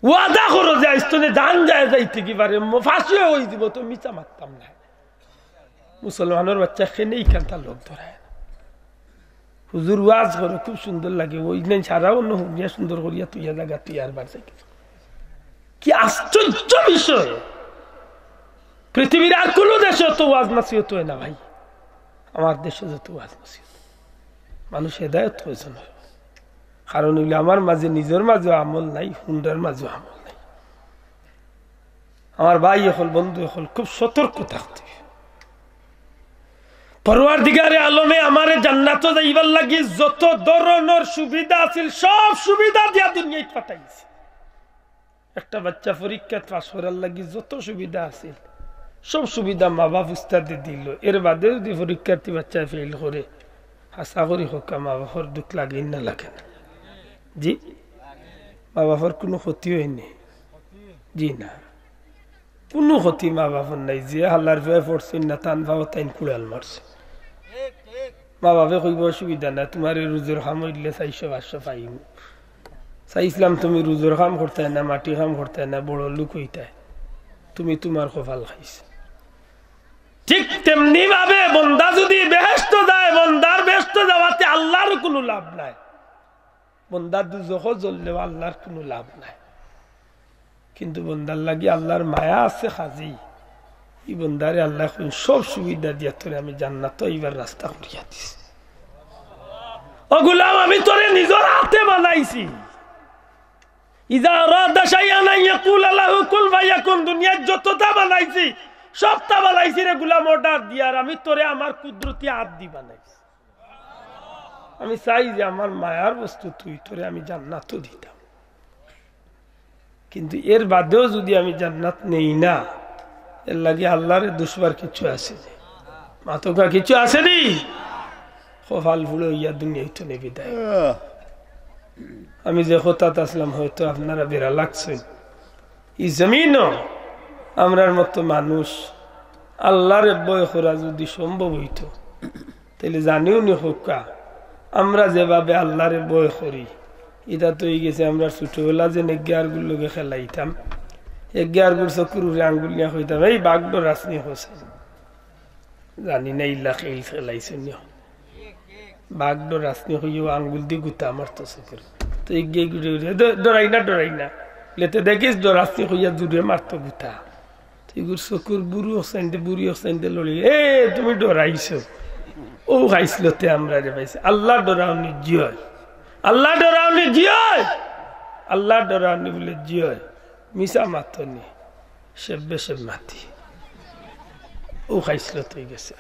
ওয়াদা করো যে আইস্তনে দান যায় যাইতে কি পারে ফাঁসিও হয়ে দিব তো মিছা মারতাম না মুসলমানের বাচ্চা খেনে এইখানটা লোক ধরায় হুজুর ওয়াজ করো খুব সুন্দর লাগে ওই দিন ছাড়াও অন্য হুমিয়া সুন্দর করিয়া তুইয়া জায়গা তুই আর বার যাই কি আশ্চর্য বিষয় পৃথিবীর আর কোন দেশে অত ওয়াজ নসিহত হয় না ভাই আমার দেশে যত ওয়াজ নসিহত মানুষ হেদায়েত প্রয়োজন হয় কারণ হইলে আমার মাঝে নিজের মাঝে আমল নাই হুন্ডার মাঝে আমল নাই আমার ভাই এখন বন্ধু এখন খুব সতর্ক থাকতে পরওয়ারদিগারে আলমে আমারে জান্নাত যাইবার লাগি যত ধরনের সুবিধা আছিল সব সুবিধা দিয়া দুনিয়ায় পাঠাইছে একটা বাচ্চা পরীক্ষা পাস করার লাগি যত সুবিধা আছিল সব সুবিধা মা বাপ উস্তাদে দিল এর বাদে যদি পরীক্ষার্থী বাচ্চা ফেল করে আশা করি হোক মা বাপর দুঃখ লাগে না লাগে না জি মা বাপর কোনো ক্ষতি হয়নি জি না কোনো ক্ষতি মা বাপর নাই যে হাল্লার ভয়ে পড়ছেন না টান ভাও তাইন কুড়াল মারছে মা বাপে কইব অসুবিধা না তোমার রোজের খাম হইলে 400-500 পাইম চাইছিলাম তুমি রোজের কাম করতে না মাটি কাম করতে না বড় লোক হইতে তুমি তোমার কপাল খাইছে ঠিক তেমনি ভাবে বন্দা যদি বেহেশত যায় বন্দার বেহেশত যাওয়াতে আল্লাহর কোনো লাভ নাই বন্দা দুজখ জ্বললেও আল্লাহর কোনো লাভ নাই কিন্তু বন্দার লাগি আল্লাহর মায়া আছে খাজি এই বন্দারে আল্লাহ সব সুবিধা দিয়া তোরে আমি জান্নাত এইবার রাস্তা করিয়া দিছি ও গোলাম আমি তোরে নিজের হাতে বানাইছি ইজা আরাদা শাইআন আন ইয়াকুলা লাহু কুল ফায়াকুন দুনিয়ায় যতটা বানাইছি সবটা বানাইছি রে গোলাম অর্ডার দিয়ার আমি তোরে আমার কুদরতি হাত দি বানাইছি আমি চাই যে আমার মায়ার বস্তু তুই তোরে আমি জান্নাত দিতাম কিন্তু এর বাদেও যদি আমি জান্নাত নেই না এর লাগে আল্লাহর দুশবার কিছু আছে মাতকা কিছু আছে নি কপাল ফুলে হইয়া দুনিয়ায় তো নেবি দেয় আমি যে হঠাৎ আসলাম হয়তো আপনারা বেড়া লাগছেন এই জমিনও আমরার মতো মানুষ আল্লাহর বয় করা যদি সম্ভব হইতো তাহলে জানিও নি হোকা আমরা যেভাবে আল্লাহর বয় করি এটা তো হয়ে গেছে আমরা ছোটবেলা যে 11 লোকে খেলাইতাম 11 চকুর আঙ্গুল নিয়ে হইতাম এই বাগডোর রাসনি হোসেন জানি না ইল্লা খেল খেলাইছেন বাগডোর রাসনি হইও আঙ্গুল দিয়ে গুতা আমার তো চকুর তো এগিয়ে ঘুরে ঘুরে ডরাই না লেতে দেখিস রাসনি হইয়া দূরে মারতো গুতা এগুর চকুর বুড়ি অক্সাইনতে লড়ি তুমি ডরাইছো ও খাইছিলতে আমরা রে পাইছি আল্লাহ ডরাওনি জিয় আল্লাহ ডরাওনি জিয় আল্লাহ ডরাওনি বলে জিয় মিশা মাতনি সে মাতি ও খাইছিল তুই গেছে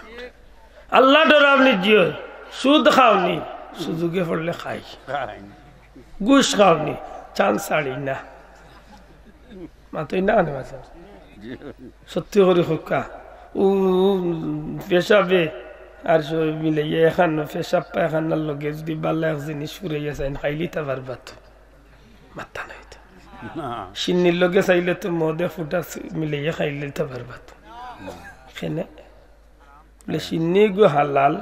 আল্লাহ ডরাওনি জিয় সুদ খাওনি সুযোগে পড়লে খাই ঘুষ খাওনি চান শাড়ি না মাতই না মাথা সত্যি করে হোকা ও পেশাবে আর মিলে এখন পেশাব পায়খানার লগে যদি বাল্লা এক জিনিস ফুরে যান খাইলি তা পারবাত মাথা নাই তো সিন্নির লগে চাইলে তো মদে ফুটা মিলাইয়া খাইলে তা পারবাত খেনে বলে সিন্নি গো হালাল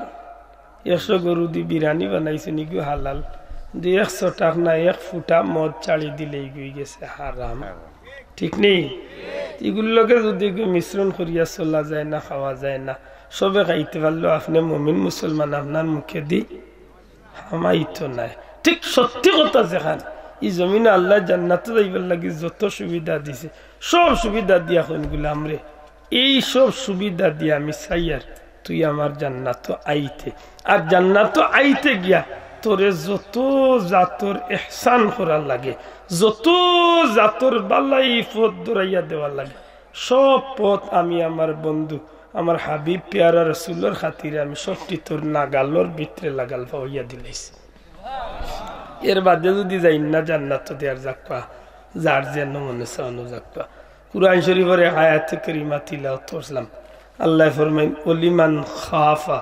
100 গরু দি বিরিয়ানি বানাইছে নি গো হালাল 100 টাকা না 1 ফুটা মদ চালি দিলেই গই গেছে হারাম ঠিক নেই এগুলোকে যদি মিশ্রণ করিয়া চলা যায় না খাওয়া যায় না সবে খাইতে পারলো আপনি মুমিন মুসলমান আপনার মুখে দি হামাইতো নাই ঠিক সত্যি কথা যেখান এই জমিনে আল্লাহ জান্নাতে যাইবার লাগি যত সুবিধা দিছে সব সুবিধা দিয়া কোন গুলাম রে এই সব সুবিধা দিয়া আমি চাইয়ার তুই আমার জান্নাত আইতে আর জান্নাত আইতে গিয়া তোরে যত জাতর ইহসান করার লাগে যত জাতর বালাই পথ দৌড়াইয়া দেওয়ার লাগে সব পথ আমি আমার বন্ধু আমার হাবিব পেয়ারা রসুলের খাতিরে আমি সবটি তোর নাগালোর ভিতরে লাগাল পাইয়া দিলাইছি এর বাদে যদি যাই না জান্নাত দেয়ার যাকবা যার যেন মনে চানো যাকবা কুরআন শরীফের আয়াত কারিমা তিলাওয়াত করলাম আল্লাহ ফরমাইন ওলিমান খাফা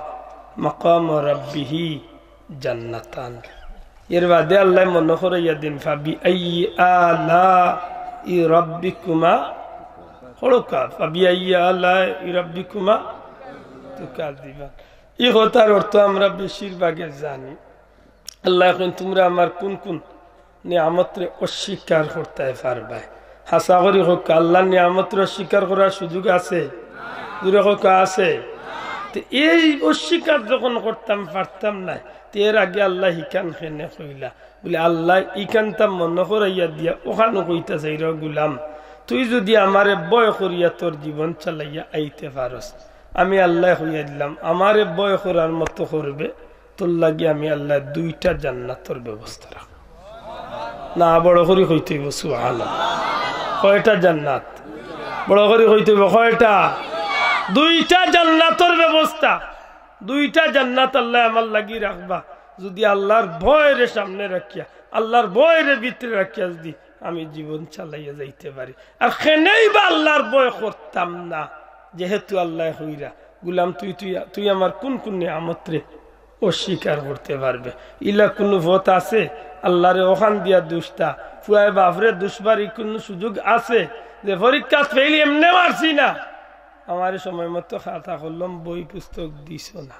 মাকাম রাব্বিহি জান্নাতান এর বাদে আল্লাহ মনে করাইয়া দিন ফাবি আইয়ি আলা ই রাব্বিকুমা হড়কা ফাবি আইয়ি আলা ই রাব্বিকুমা তুকাযিবান। এই কথার অর্থ আমরা বেশিরভাগে জানি। আল্লাহ এখন তোমরা আমার কোন কোন নিয়ামতরে অস্বীকার করতে পারবে? হাসা করি হোক, আল্লাহ নিয়ামতরে অস্বীকার করার সুযোগ আছে? দূরে হোক আছে। এই অস্বীকার যখন করতাম পারতাম না, এর আগে আল্লাহ ইকান খেনে কইলা বলে আল্লাহ ইকানটা মনে করাইয়া দিয়া ওখানে কইতা চাই র গুলাম, তুই যদি আমারে বয় করিয়া তোর জীবন চালাইয়া আইতে পারস, আমি আল্লাহ হইয়া দিলাম আমারে বয় করার মতো করবে, তোর লাগে আমি আল্লাহ 2টা জান্নাতের ব্যবস্থা রাখ। না বড় করে হইতে হইব সুবহানাল্লাহ। কয়টা জান্নাত? বড় করে হইতে হইব কয়টা? 2টা জান্নাতের ব্যবস্থা। 2টা জান্নাত আল্লাহ আমার লাগি রাখবা যদি আল্লাহর ভয়ের সামনে রাখিয়া, আল্লাহর ভয়ের ভিতরে রাখিয়া যদি আমি জীবন চালাইয়া যাইতে পারি। আর খেনেই বা আল্লাহর ভয় করতাম না, যেহেতু আল্লাহ হইরা গুলাম তুই তুই তুই আমার কোন কোন নিয়ামতরে অস্বীকার করতে পারবে? ইলা কোন ভোট আছে আল্লাহরে ওখান দিয়া দুষ্টা ফুয়ায় বাপরে দুষ্বারই কোন সুযোগ আছে যে পরীক্ষা ফেল এমনি মারছি না, আমার সময় মতো খাতা করলাম বই পুস্তক দিছ না,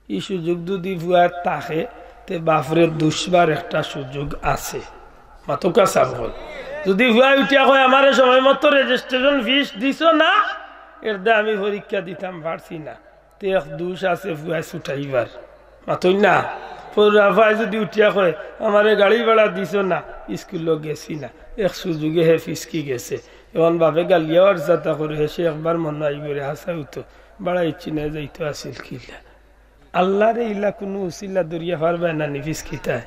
এই সুযোগ যদি ভুয়ার থাকে তে বাপরে দুষ্বার একটা সুযোগ আছে। মাতকা সাবল যদি ভুয়া উঠিয়া হয় আমার সময় মতো রেজিস্ট্রেশন ফিস দিছ না, এর দা আমি পরীক্ষা দিতাম পারছি না, তে এক দোষ আছে ভুয়ায় ছুটাইবার। মাতই না ভাই যদি উঠিয়া হয় আমার গাড়ি ভাড়া দিছ না, স্কুলও গেছি না, এক সুযোগে হে ফিসকি গেছে, এমন ভাবে গালিয়ার যাতা করে সে একবার মনে আইবরে হাসা হইতো বাড়া ইচ্ছি না যাইতো আসিল কিলা। আল্লাহর ইলা কোনো উসিলা দরিয়া পারবে না নিফিসকিতায়?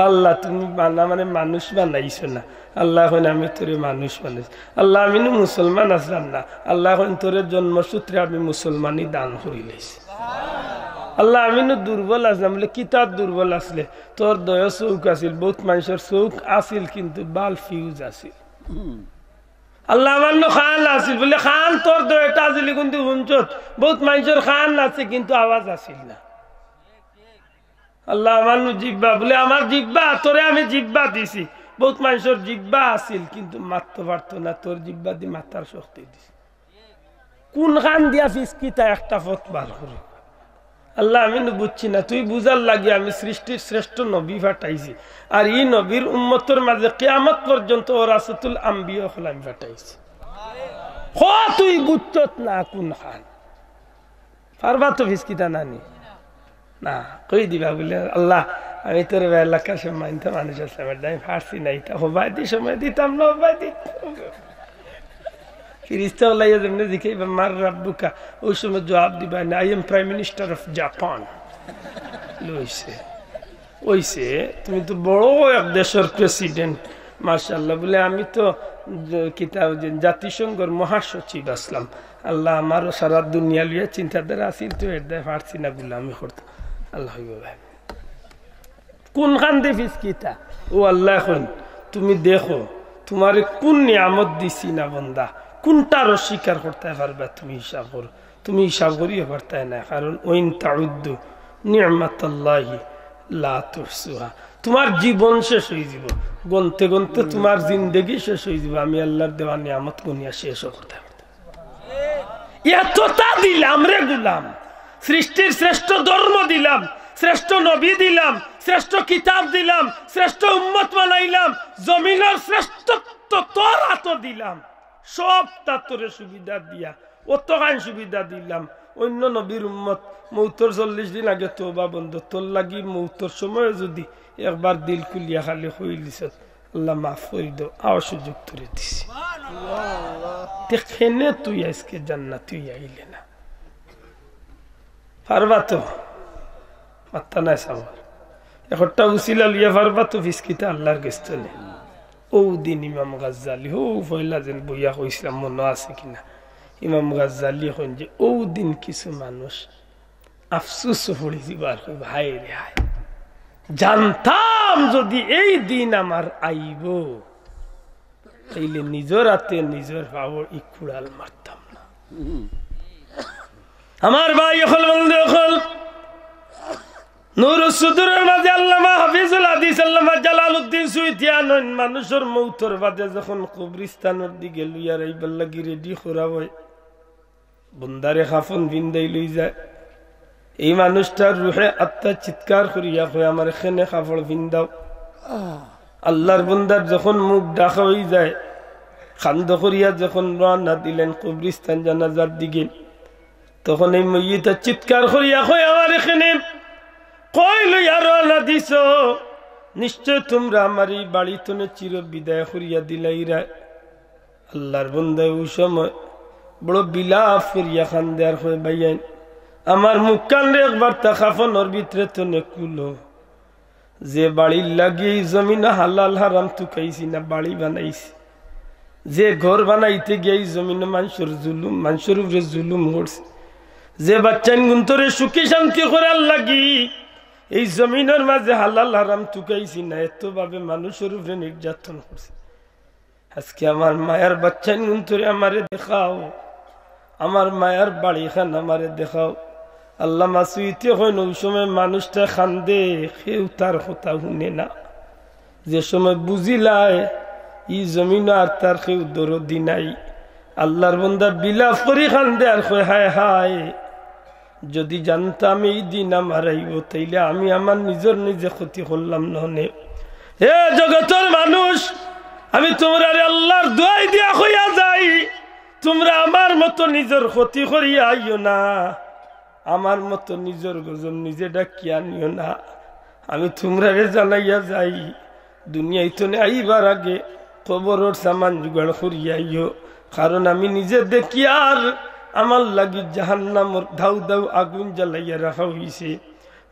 আল্লাহ তুমি মানে মানুষ বানাইছো না, আল্লাহ এখন আমি তোরে মানুষ বানাইছি। আল্লাহ আমি মুসলমান আসলাম না, আল্লাহ এখন তোরে জন্মসূত্রে আমি মুসলমানই দান করি লাইছি। আল্লাহ আমি দুর্বল আসলাম বলে কিতাব দুর্বল আসলে তোর দয়া চৌক আছিল, বহুত মানুষের চৌক আছিল কিন্তু বাল ফিউজ আছিল। আল্লাহ আমার খান আছিল বলে খান তোর দয়াটা আসিল কিন্তু হুঞ্চত বহুত মানুষের খান আছে কিন্তু আওয়াজ আসিল না। আল্লাহ আমার জিব্বা বলে আমার জিব্বা তোরে আমি জিব্বা দিছি, বহুত মানুষের জিব্বা আছিল কিন্তু মারতে পারতো না, তোর জিব্বা দিয়ে মাথার শক্তি দিছি। কোন খান দিয়া ফিসকিতা একটা পথ বার করে? আল্লাহ আমি বুঝছি না, তুই বুঝার লাগে আমি সৃষ্টির শ্রেষ্ঠ নবী পাঠাইছি, আর এই নবীর উম্মতের মাঝে কিয়ামত পর্যন্ত রাসূলুল আম্বিয়া আমি পাঠাইছি। তুই বুঝছত না কোন খান পারবা তো ফিসকিতা নানি না কই দিবা বলে আল্লাহ আমি তোর এলাকার সম্মানিত মানুষ আসলাম, আমি ফার্সি নাই তা হবাই দি সময় দিতাম না হবাই দিতাম। ফিরিস্তা লাইয়া যেমনি জিখাইবা মার রাব্বুকা, ওই সময় জবাব দিবা না I am prime minister of Japan. লইছে ওইছে তুমি তো বড় এক দেশের প্রেসিডেন্ট মাশাআল্লাহ বলে আমি তো কিতাব জাতিসংঘের মহাসচিব আসলাম। আল্লাহ আমারও সারা দুনিয়া লিয়ে চিন্তাধারা আসিল তো এর দায় পারছি না বলে আমি করতাম। আল্লাহ কোন খান দে ফিসকিতা? ও আল্লাহ এখন তুমি দেখো তোমার কোন নিয়ামত দিছি না বন্দা, কোনটার অস্বীকার করতে পারবে? তুমি হিসাব করো, তুমি হিসাব করিও পারতে না, কারণ ওইন তাউদ্দু নি'মাতাল্লাহি লা তুহসুহা। তোমার জীবন শেষ হয়ে যাব, গনতে গনতে তোমার জিন্দেগি শেষ হয়ে যাব, আমি আল্লাহর দেওয়া নিয়ামত গুনিয়া শেষ করতে পারতে। এতটা দিলাম রে গুলাম, সৃষ্টির শ্রেষ্ঠ ধর্ম দিলাম, শ্রেষ্ঠ নবী দিলাম, শ্রেষ্ঠ কিতাব দিলাম, শ্রেষ্ঠ উম্মত বানাইলাম, জমিনের শ্রেষ্ঠত্ব তোর হাতে দিলাম, সব তাতরে সুবিধা দিয়া অতখান সুবিধা দিলাম। অন্য নবীর উম্মত মৌতর 40 দিন আগে তওবা বন্ধ, তোর লাগি মৌতর সময় যদি একবার দিল কুলিয়া খালি হইলিস আল্লাহ মাফ করে দাও, আও সুযোগ তোরে দিছি। দেখেনে তুই আজকে জান্নাত তুই আইলে না পারবা তো? পাত্তা নাই সাবার একটা উসিলা লিয়া পারবা তো ফিসকিতা আল্লাহর গেস্ত নেই। ও দিন ইমাম গাজ্জালি ও পয়লা যেন বইয়া কইছিলাম মনে আছে কিনা, ইমাম গাজ্জালি হন যে ও দিন কিছু মানুষ আফসুস পড়ে যাবার হায় রে হায়, জানতাম যদি এই দিন আমার আইব তাইলে নিজের হাতে নিজের পাওয়ার ইকুড়াল মারতাম না। আমার ভাই হল বন্ধু হল নূর সুদূরের মাঝে আল্লামা হাফিজুল হাদিস আল্লামা জালালউদ্দিন সুইতিয়ান মানুষের মৌতর বাদে যখন কবরস্থানের দিকে লইয়া রাইবার লাগি রেডি করা হয়, বন্দারে খাফন ভিন্দাই লই যায়। এই মানুষটার রুহে আত্মা চিৎকার করিয়া কয় আমার এখানে কাপড় ভিন্দাও। আল্লাহর বন্দার যখন মুখ ডাকা হয়ে যায়, খান্দ করিয়া যখন রওনা দিলেন কবরিস্তান জানাজার দিকে, তখন এই মইয়িতা চিৎকার করিয়া কয় আমার এখানে কই লইয়া রওনা দিছ? নিশ্চয় তোমরা আমার এই বাড়িতনে চির বিদায় করিয়া দিলাইরা। আল্লাহর বন্দায় ওই সময় বড় বিলাপ করিয়া খান্দে আর কয় ভাইয়ান আমার মুখ কান্দে একবার তাকাফনের ভিতরে তো নেকুলো। যে বাড়ির লাগিয়ে জমিন হালাল হারাম তুকাইছি না বাড়ি বানাইছি, যে ঘর বানাইতে গিয়ে জমিন মানুষের জুলুম, মানুষের উপরে জুলুম করছে, যে বাচ্চান গুন্তরে সুখী শান্তি করার লাগি এই জমিনের মাঝে হালাল হারাম তুকাইছি না, এত ভাবে মানুষের উপরে নির্যাতন করছে। আজকে আমার মায়ের বাচ্চান গুন্তরে আমারে দেখাও, আমার মায়ের বাড়ি খান আমারে দেখাও। আল্লাহ মাসুইতে হইন ওই সময় মানুষটা খান্দে, কেউ তার কথা শুনে না। যে সময় বুঝিলায় ই জমিন আর তার কেউ দরদি নাই, আল্লাহর বন্দা বিলাপ করি খান্দে আর কয় হায় হায় যদি জানতাম এই দিন আমার আইব তাইলে আমি আমার নিজের নিজে ক্ষতি করলাম নহনে। হে জগতের মানুষ, আমি তোমরা আল্লাহর দোয়াই দিয়া হইয়া যাই, তোমরা আমার মতো নিজের ক্ষতি করিয়া আইও না, আমার মতো নিজের গজব নিজে ডাকিয়া নিও না। আমি তোমরা জানাইয়া যাই দুনিয়ায় তো আইবার আগে কবরের সামান জোগাড় করিয়া আইও, কারণ আমি নিজে দেখি আর আমার লাগি জাহান্নামর ধাউ ধাউ আগুন জ্বালাইয়া রাখা হইছে,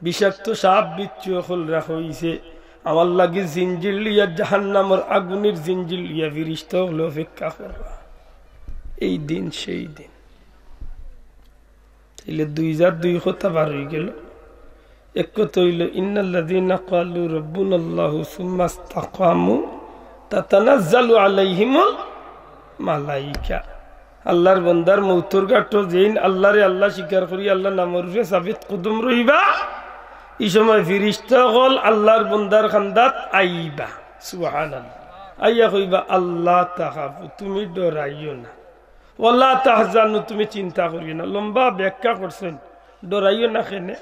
বিষাক্ত সাপ বিচ্ছু হল রাখা হইছে। আমার লাগি জিঞ্জির লিয়া জাহান্নামর আগুনের জিঞ্জির লিয়া ফিরিস্তা হল অপেক্ষা করবা। এই দিন সেই দিন। তাইলে 2002 কথা বার হয়ে গেল। এক কথা হইল ইন্নাল্লাযীনা ক্বালু রাব্বুনাল্লাহু সুম্মা ইসতাকামু তাতানাজ্জালু আলাইহিমুল মালাইকা। আল্লাহর বান্দার মৌতর গাটো যেইন আল্লাহরে আল্লাহ স্বীকার করি আল্লাহ নামের উপরে সাবিত কদম রইবা, এই সময় ফিরিস্তা হল আল্লাহর বান্দার খান্দাত আইবা। সুবহানাল্লাহ। আইয়া কইবা আল্লাহ তাখাফু, তুমি ডরাইও না, ওয়ালা তাহজানু, তুমি চিন্তা করিও না। লম্বা ব্যাখ্যা করছেন ডরাইও না কেনে,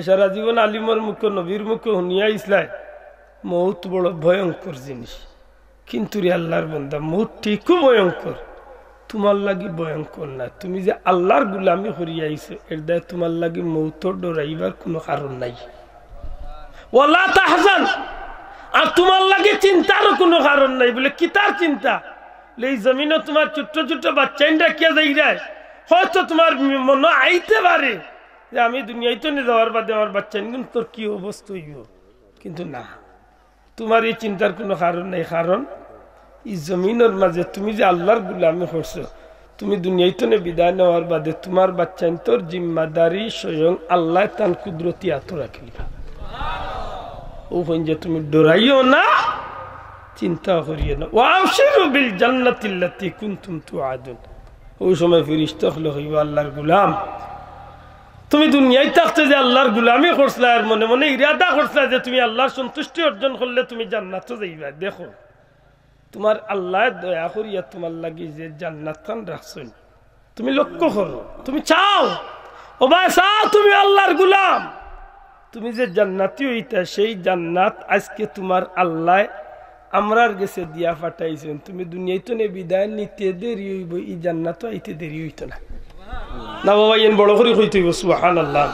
সারা জীবন আলিমর মুখ নবীর মুখ শুনিয়া ইসলাই মৌত বড় ভয়ঙ্কর জিনিস, কিন্তু রে আল্লাহর বান্দা মৌত ঠিকও ভয়ঙ্কর, তোমার লাগি ভয়ঙ্কর না। তুমি যে আল্লাহর গুলামি করিয়া আইছো এর দায় তোমার লাগি মৌতর ডরাইবার কোনো কারণ নাই। ওয়ালা তাহজান, আর তোমার লাগে চিন্তারও কোনো কারণ নাই। বলে কি তার চিন্তা? এই জমিনে তোমার ছোট্ট ছোট্ট বাচ্চাইনরা কে যাই যায়, হয়তো তোমার মনে আইতে পারে যে আমি দুনিয়ায় তো নিয়ে যাওয়ার বাদে আমার বাচ্চাইন তোর কি অবস্থা হইব, কিন্তু না, তোমার এই চিন্তার কোনো কারণ নাই। কারণ এই জমিনের মাঝে তুমি যে আল্লাহর গুলামি করছো, তুমি দুনিয়ায় তো বিদায় নেওয়ার বাদে তোমার বাচ্চাইন তোর জিম্মাদারি স্বয়ং আল্লাহ তান কুদরতি আত রাখিবা। ও যে তুমি ডরাইও না, চিন্তা করিও না। ওয়াবশিরু বিল জান্নাতিল্লাতী কুনতুম তুআদুন। ওই সময় ফেরেশতা হলো হইবা আল্লাহর গোলাম, তুমি দুনিয়ায় থাকতে যে আল্লাহর গোলামি করছলা আর মনে মনে ইরাদা করছলা যে তুমি আল্লাহর সন্তুষ্টি অর্জন করলে তুমি জান্নাতে যাইবা। দেখো তোমার আল্লাহ দয়া করিয়া তোমার লাগি যে জান্নাতখান রাখছেন, তুমি লক্ষ্য করো, তুমি চাও, ও ভাই চাও তুমি আল্লাহর গোলাম, তুমি যে জান্নাতি হইতা সেই জান্নাত আজকে তোমার আল্লাহ আমরার গেছে দিয়া ফাটাইছেন। তুমি দুনিয়ায় তো বিদায় নিতে দেরি হইব, এই জান্নাত আইতে দেরি হইতো না। না বাবা এন বড় করে হইতে হইব। সুবহানাল্লাহ।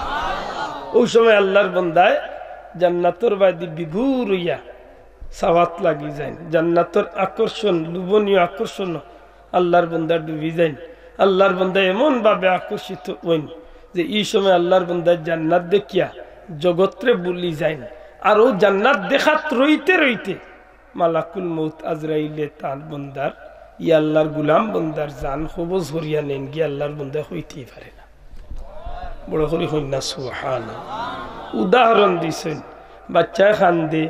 ওই সময় আল্লাহর বান্দায় জান্নাতর বাদি বিভোর হইয়া সাওয়াত লাগি যায়, জান্নাতর আকর্ষণ, লুবনীয় আকর্ষণ আল্লাহর বান্দা ডুবি যায়। আল্লাহর বান্দা এমন ভাবে আকর্ষিত হইন যে এই সময় আল্লাহর বান্দায় জান্নাত দেখিয়া জগৎরে বলি যায়। আর ও জান্নাত দেখাত রইতে রইতে মালাকুল মউত আজরাইলে তার বন্দার ই আল্লাহর গুলাম বন্দার জান কবজ হরিয়া নেন গিয়ে আল্লাহর বন্দা হইতেই পারে না। বড় করে হই না। সুবহানাল্লাহ। উদাহরণ দিছেন, বাচ্চায় খান্দে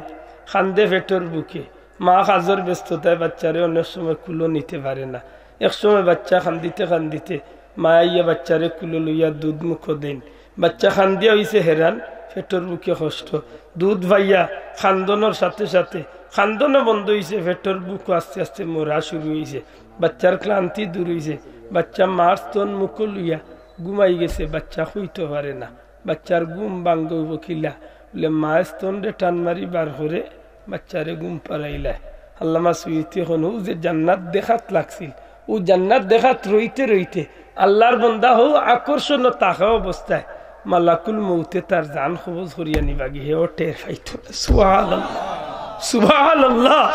খান্দে পেটের বুকে, মা কাজের ব্যস্ততায় বাচ্চারে অনেক সময় কুলো নিতে পারে না। এক সময় বাচ্চা খান্দিতে খান্দিতে মা ইয়া বাচ্চারে কুলো লইয়া দুধ মুখ দেন, বাচ্চা খান্দিয়া হইছে হেরান, পেটের বুকে কষ্ট, দুধ ভাইয়া খান্দনের সাথে সাথে খান্দনও বন্ধ হয়েছে, পেটের বুক আস্তে আস্তে মরা শুরু হয়েছে, বাচ্চার ক্লান্তি দূর হয়েছে, বাচ্চা মার স্তন মুখ লইয়া ঘুমাই গেছে, বাচ্চা হইতে পারে না, বাচ্চার ঘুম ভাঙ্গ বকিলা বলে মা স্তন রে টান মারি বার করে বাচ্চারে ঘুম পাড়াইলায়। আল্লামা সুইতি হন ও যে জান্নাত দেখাত লাগছিল, ও জান্নাত দেখাত রইতে রইতে আল্লাহর বন্দা হো আকর্ষণ তাকা অবস্থায় মালাকুল মৌতে তার জান খবজ হরিয়া নিবা গিয়ে ও টের পাইত। সুবহানাল্লাহ সুবহানাল্লাহ।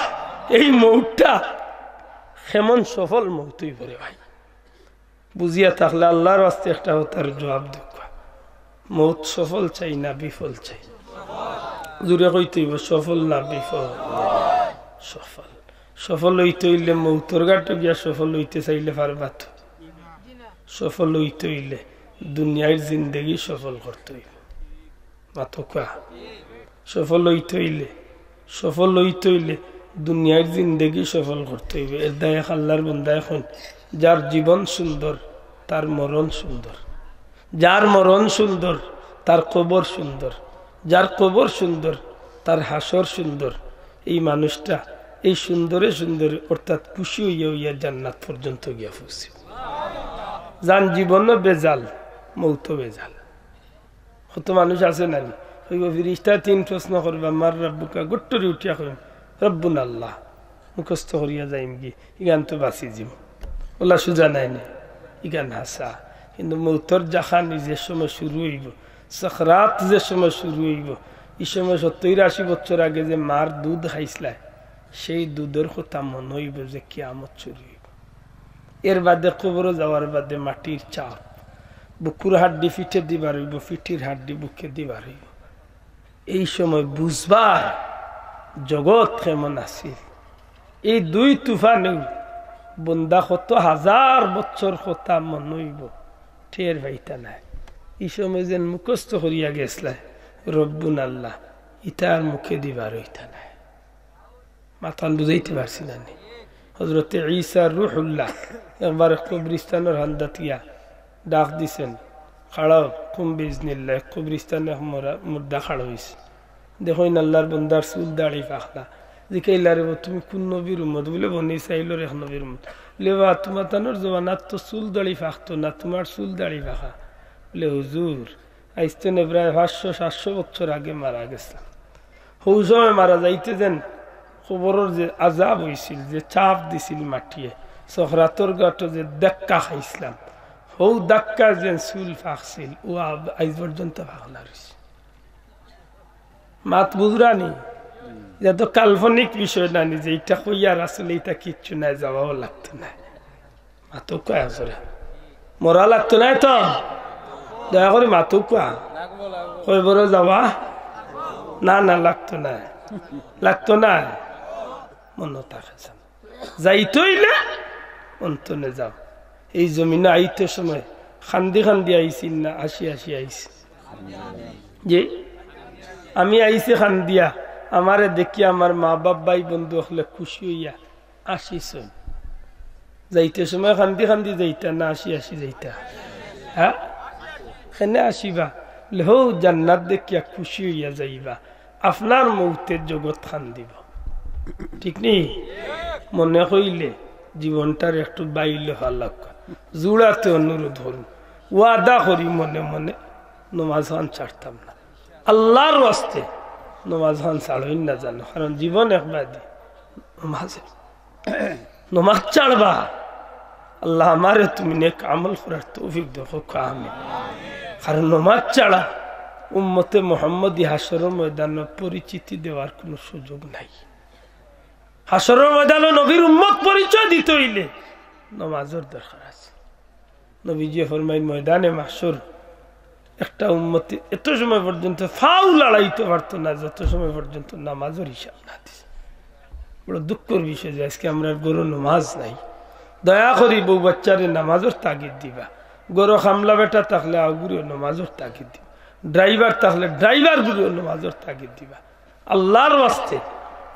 এই মৌতটা কেমন সফল মৌতই করে ভাই, বুঝিয়া থাকলে আল্লাহর রাস্তে একটা তার জবাব দুঃখ। মৌত সফল চাই না বিফল চাই? জুড়ে কইতেইব সফল না বিফল? সফল। সফল হইতে হইলে মৌতর ঘাটে গিয়া সফল হইতে চাইলে পারবা তো? সফল হইতে হইলে দুনিয়ার জিন্দগি সফল করতে হইব। মাতকা সফল হইতে হইলে দুনিয়ার জিন্দগি সফল করতে হইবে। এর দায় আল্লাহর বান্দা এখন যার জীবন সুন্দর তার মরণ সুন্দর, যার মরণ সুন্দর তার কবর সুন্দর, যার কবর সুন্দর তার হাসর সুন্দর। এই মানুষটা এই সুন্দরে সুন্দরে অর্থাৎ খুশি হইয়া হইয়া জান্নাত পর্যন্ত গিয়া পৌঁছে। যান জীবনও বেজাল, মৌত বেজাল। কত মানুষ আছে নানি হইব ফিরিস্তা তিন প্রশ্ন করবা মার রাব্বুকা গোট্টরি উঠিয়া কইম রব্বুন আল্লাহ, মুখস্থ করিয়া যাইম কি ইগান তো বাঁচি যাম, ওলা সুজা নাই না ইগান হাসা। কিন্তু মৌতর জাখানি যে সময় শুরু হইব, সখরাত যে সময় শুরু হইব, এই সময় 70-80 বছর আগে যে মার দুধ খাইছিলা সেই দুধের কথা মনে হইব যে কিয়ামত শুরু হইব। এর বাদে কবর যাওয়ার বাদে মাটির চাপ, বুকুর হাড্ডি ফিটে দিবার হইব, ফিটির হাড্ডি বুকে দিবার হইব। এই সময় বুঝবার জগৎ কেমন আছিল। এই দুই তুফানে বন্দা কত হাজার বছর কথা মনে হইব টের পাইতা নাই। এই সময় যেন মুখস্থ করিয়া গেছলা রব্বুন আল্লাহ, ইটার মুখে দিবার হইতা নাই। মাতান বুঝাইতে পারছি না। হজরতে ঈসা রুহুল্লাহ একবার কবরিস্তানের হান্দাতিয়া ডাক দিছেন, খাড়াও কুম বিজনিল্লাহ। কবরিস্তানে মুর্দা খাড়া হয়েছে, দেখো আল্লাহর বন্দার চুল দাড়ি পাখলা জিকাইলারে তুমি কোন নবীর উম্মত? বলে বনি চাইলোর এক নবীর উম্মত। বলে বা তোমার তানোর জবানাত তো চুল দাড়ি পাখতো না, তোমার চুল দাড়ি পাখা? বলে হুজুর আইস্তেনে প্রায় 500-700 বছর আগে মারা গেছিলাম। সৌ সময় মারা যাইতে যেন খবরের যে আজাব হয়েছিল, যে চাপ দিছিল মাটিয়ে, সখরাতর গাটো যে ধাক্কা খাইছিলাম, হৌ ধাক্কা যে চুল ফাঁকছিল ও আজ পর্যন্ত ফাঁকলা রয়েছে। মাত বুঝরানি এটা তো কাল্পনিক বিষয় নানি যে এটা কইয়ার আসলে এটা কিচ্ছু নাই, যাওয়াও লাগতো না। মাতো কয় আসলে মরা লাগতো না তো, দয়া করে মাতো কোয়া কই বড় যাওয়া না না লাগতো না, লাগতো না মন থাকে যাইতইলে অন্তনে যাও। এই জমিনে আইতে সময় খান্দি খান্দি আইছিল না, আসি আসি আইছি যে আমি আইছি খান্দিয়া, আমারে দেখি আমার মা বাপ ভাই বন্ধু হলে খুশি হইয়া আসিস। যাইতে সময় খান্দি খান্দি যাইতা না আসি আসি যাইতা? হ্যাঁ সেনে আসিবা হৌ জান্নাত দেখিয়া খুশি হইয়া যাইবা, আপনার মৌতের জগৎ খান দিব। ঠিক নেই? মনে হইলে জীবনটার একটু বাইলে হালাক জুড়াতে অনুরোধ করুন, ওয়াদা করি মনে মনে নমাজ খান ছাড়তাম না। আল্লাহর ওয়াস্তে নমাজ খান ছাড়ই না জানো, কারণ জীবন একবার দি নমাজ ছাড়বা। আল্লাহ আমারে তুমি নেক আমল করার তৌফিক দেখো আমিন। কারণ নমাজ ছাড়া উম্মতে মুহাম্মদী হাসরের ময়দানে পরিচিতি দেওয়ার কোনো সুযোগ নাই। হাসরের ময়দানে নবীর উম্মত পরিচয় দিতে হইলে নমাজের দরকার আছে। নবীজি ফরমাইন ময়দানে মাহশর একটা উম্মতি এত সময় পর্যন্ত ফাউ লড়াইতে পারতো না যত সময় পর্যন্ত নামাজের হিসাব না দিছে। বড় দুঃখের বিষয় যে আজকে আমরা গরু নমাজ নাই। দয়া করি বউ বাচ্চারে নামাজের তাগিদ দিবা। গরু খামলা বেটা থাকলে আগুরিও নমাজের তাগিদ দিবা, ড্রাইভার থাকলে ড্রাইভার গুলিও নমাজের তাগিদ দিবা। আল্লাহর ওয়াস্তে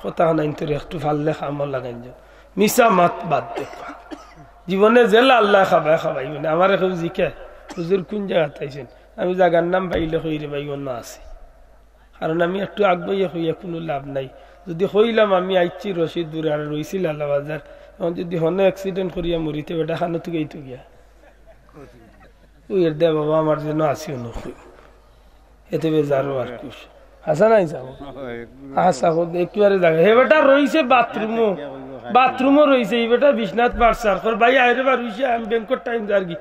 কথা নাই তোর একটু ফাললে খামো লাগাই যাও, মিশা মাত বাদ দেখবা। জীবনে জেলা আল্লাহ খাবাই খাবাই মানে আমার এখন জিকে হুজুর কোন জায়গা তাইছেন, আমি জায়গার নাম পাইলে হইরে ভাই অন্য আছি। কারণ আমি একটু আগবাইয়া হইয়া কোনো লাভ নাই। যদি হইলাম আমি আইছি রশিদপুরে আর রইছিল আল্লাহবাজার, যদি হনে অ্যাক্সিডেন্ট করিয়া মরিতে বেটা খানো তো গেই তো গিয়া ওই এর দে বাবা আমার জন্য আসিও না এতে বেজারো আর কি হাসা নাই যাবো হাসা একেবারে জায়গা হে বেটা রয়েছে বাথরুমও রয়েছে এই বেটা বিশ্বনাথ পারসার ভাই আইরে বার রয়েছে আমি ব্যাংকের টাইম আর কি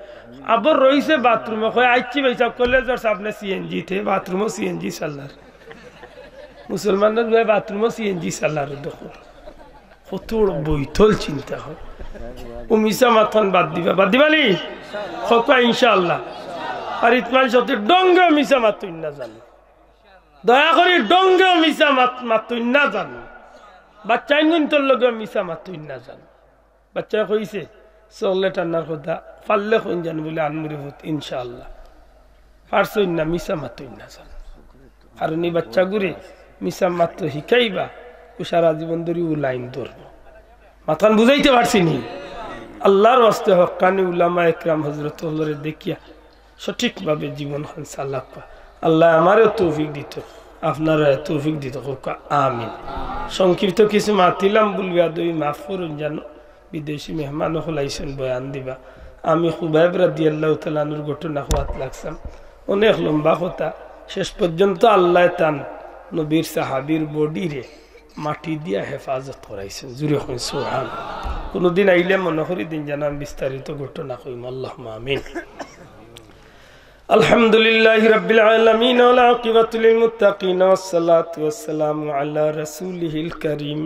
আবার রয়েছে বাথরুমে কয় আইছি ভাই সব করলে আপনি সিএনজি তে বাথরুমও সিএনজি চাল্লার মুসলমানদের ভাই বাথরুমও সিএনজি চাল্লার দেখো কত বৈঠল চিন্তা হয় ও মিশা মাথান বাদ দিবা নি খোকা ইনশাআল্লাহ আর ইতমান সত্যি ডঙ্গে মিশা মাতুই না জানো দয়া করি ডঙ্গে মিশা মাতুই না জানো বাচ্চা তোর লগে মিশা মাতুই না জানো বাচ্চা কইছে চকলেট আনার কথা পারলে কইন জান বলে আনমুরি হত ইনশাআল্লাহ পারছই না মিশা মাতুই না জানো কারণ এই বাচ্চা গুরে মিশা মাত্র শিখাইবা ও সারা জীবন ধরে ও লাইন ধরবো মাথান বুঝাইতে পারছি নি আল্লাহর ওয়াস্তে হক্কানি উলামা একরাম হযরত হলরে দেখিয়া সঠিকভাবে জীবন খান সাল্লাহ আল্লাহ আমারও তৌফিক দিত আপনারা তৌফিক দিত আমিন সংক্ষিপ্ত কিছু মাতিলাম বলবি আদৌ মাফ করুন জানো বিদেশি মেহমান হলাইছেন বয়ান দিবা আমি খুবাইব রাদিয়াল্লাহু তাআলা আনহুর ঘটনা হওয়াত লাগছাম অনেক লম্বা কথা শেষ পর্যন্ত আল্লাহ তান নবীর সাহাবীর বডি রে মাটি দিয়া হেফাজত করাইছেন জুড়ে হই সুবহান কোনদিন আইলে মনে করি দিন জানাম বিস্তারিত ঘটনা কইম আল্লাহুম্মা আমিন আলহামদুলিল্লাহি রাব্বিল আলামিন ওয়াল আকিবাতু লিল মুত্তাকিন ওয়াসসালাতু ওয়াসসালামু আলা রাসূলিহিল কারীম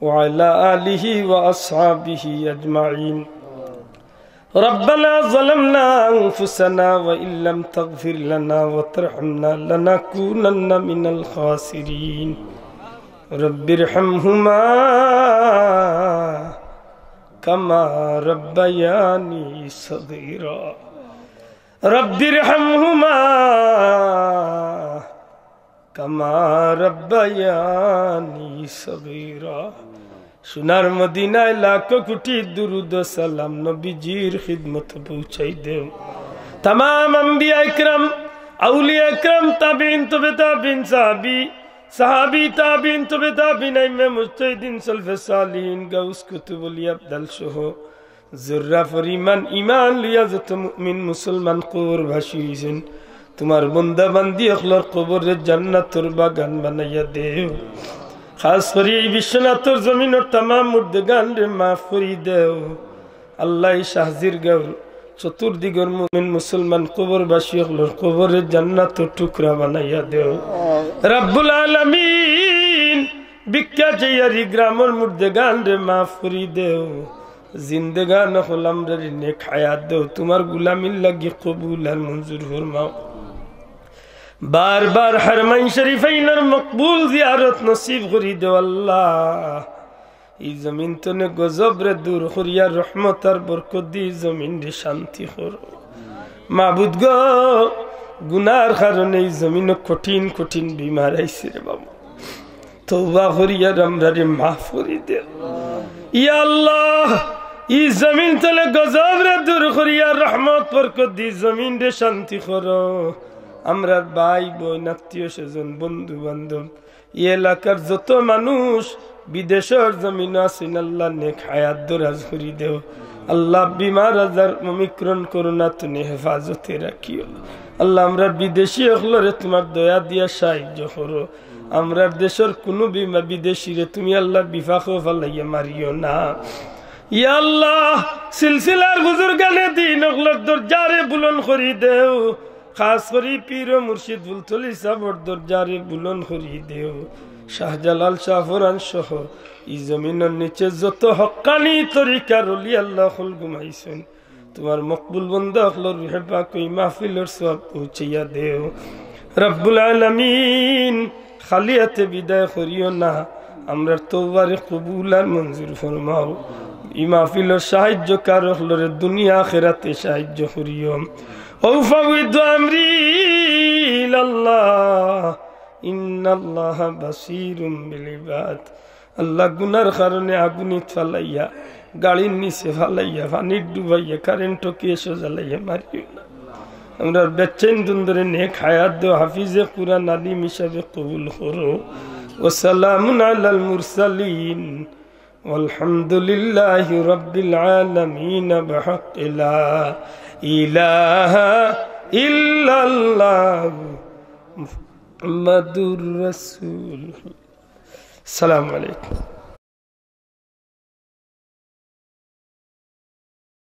ওয়া আলা আলিহি ওয়া আসহাবিহি আজমাইন ربنا ظلمنا أنفسنا وإن لم تغفر لنا وترحمنا لنكونن من الخاسرين رب ارحمهما كما ربياني صغيرا رب ارحمهما كما ربياني صغيرا সোনার মদিনায় লাখো কোটি দুরুদ সালাম নবীজির খিদমত পৌঁছাই দেও तमाम अंबिया इकराम औलिया इकराम ताबीन तबे ताबीन सहाबी ताबीन तबे ताबीन इमाम मुजतहिदीन सलफ़े सालिहीन गौस कुतुब अलिया अब्दल शहो जुर्रा फरीमान ईमान लिया जत मुमिन मुसलमान कब्र भाषिसन तुम्हार बंदा बंदी अखलर कब्र जन्नतुर बागान बनाया देव खास करी विश्वनाथर जमीन और तमाम मुर्दगान रे माफ करी देव अल्लाह शाहजिर गौर चतुर्दिगर मुमिन मुसलमान कब्रबासी अखलर कब्र जन्नतुर टुकड़ा बनाया देव रब्बुल आलमीन बिक्का जयरी ग्रामर मुर्दगान रे माफ करी देव जिंदगान हलाम रे नेक हयात देव तुम्हार गुलामी लगी कबूल और मंजूर फरमाओ बार बार हरमैन शरीफैन मकबूल जियारत नसीब करी दो अल्लाह ई जमीन तने गजब रे दूर करिया रहमत और बरकत दी जमीन रे शांति करो माबूद गो गुनार कारणे ई जमीन कठिन कठिन बीमार आइছে रे बाबा तौबा करिया हमरा रे माफ करी दे या अल्लाह ई जमीन तने गजब रे दूर करिया रहमत बरकत दी जमीन रे शांति करो আমরার ভাই বোন আত্মীয় স্বজন বন্ধু বান্ধব এই এলাকার যত মানুষ বিদেশের জমিন আছেন আল্লাহ নেক হায়াত দরাজ করে দেও আল্লাহ বিমার আজার অমিক্রণ করোনা তুমি হেফাজতে রাখিও আল্লাহ আমরা বিদেশি হলরে তোমার দয়া দিয়া সাহায্য করো আমরার দেশের কোনো বিদেশিরে তুমি আল্লাহ বিফাকো ফালাইয়া মারিও না ইয়া আল্লাহ সিলসিলার বুজুর্গানে দিন হলর দরজারে বুলন করি দেও खास करी पीर मुर्शिद बुलतली साहब दरजारे बुलंद करी देओ शाहजालाल शाहफरान सह ई जमीনের নিচে যত হক্কানি তরিকার ওলি আল্লাহ খুল ঘুমাইছেন তোমার মকবুল বান্দা আল্লাহর রূহ পাক ওই মাহফিলের সওয়াব পৌঁছাইয়া দেও রব্বুল আলামিন খালিয়াতে বিদায় করিও না আমরার তওবার কবুল আর মঞ্জুর ফরমাও এই মাহফিলের সাহায্যকার আল্লাহর দুনিয়া আখিরাতে সাহায্য করিও أفوض أمري إلى الله إن الله بصير بالعباد الله গুনার কারণে আগুনে ফলাইয়া গাড়ির নিচে ফলাইয়া পানি ডুবাইয়া কারেন্টও কেসও জ্বালাইয়া মারিও না আমরা বেচেন দুন্দরে নেক হায়াত দাও হাফিজে কুরআন আলিম হিসাবে কবুল করো ওয়া সালামুন আলাল মুরসালিন والحمدلله رب العالمين بحق لا إله إلا الله محمد رسول. السلام عليكم.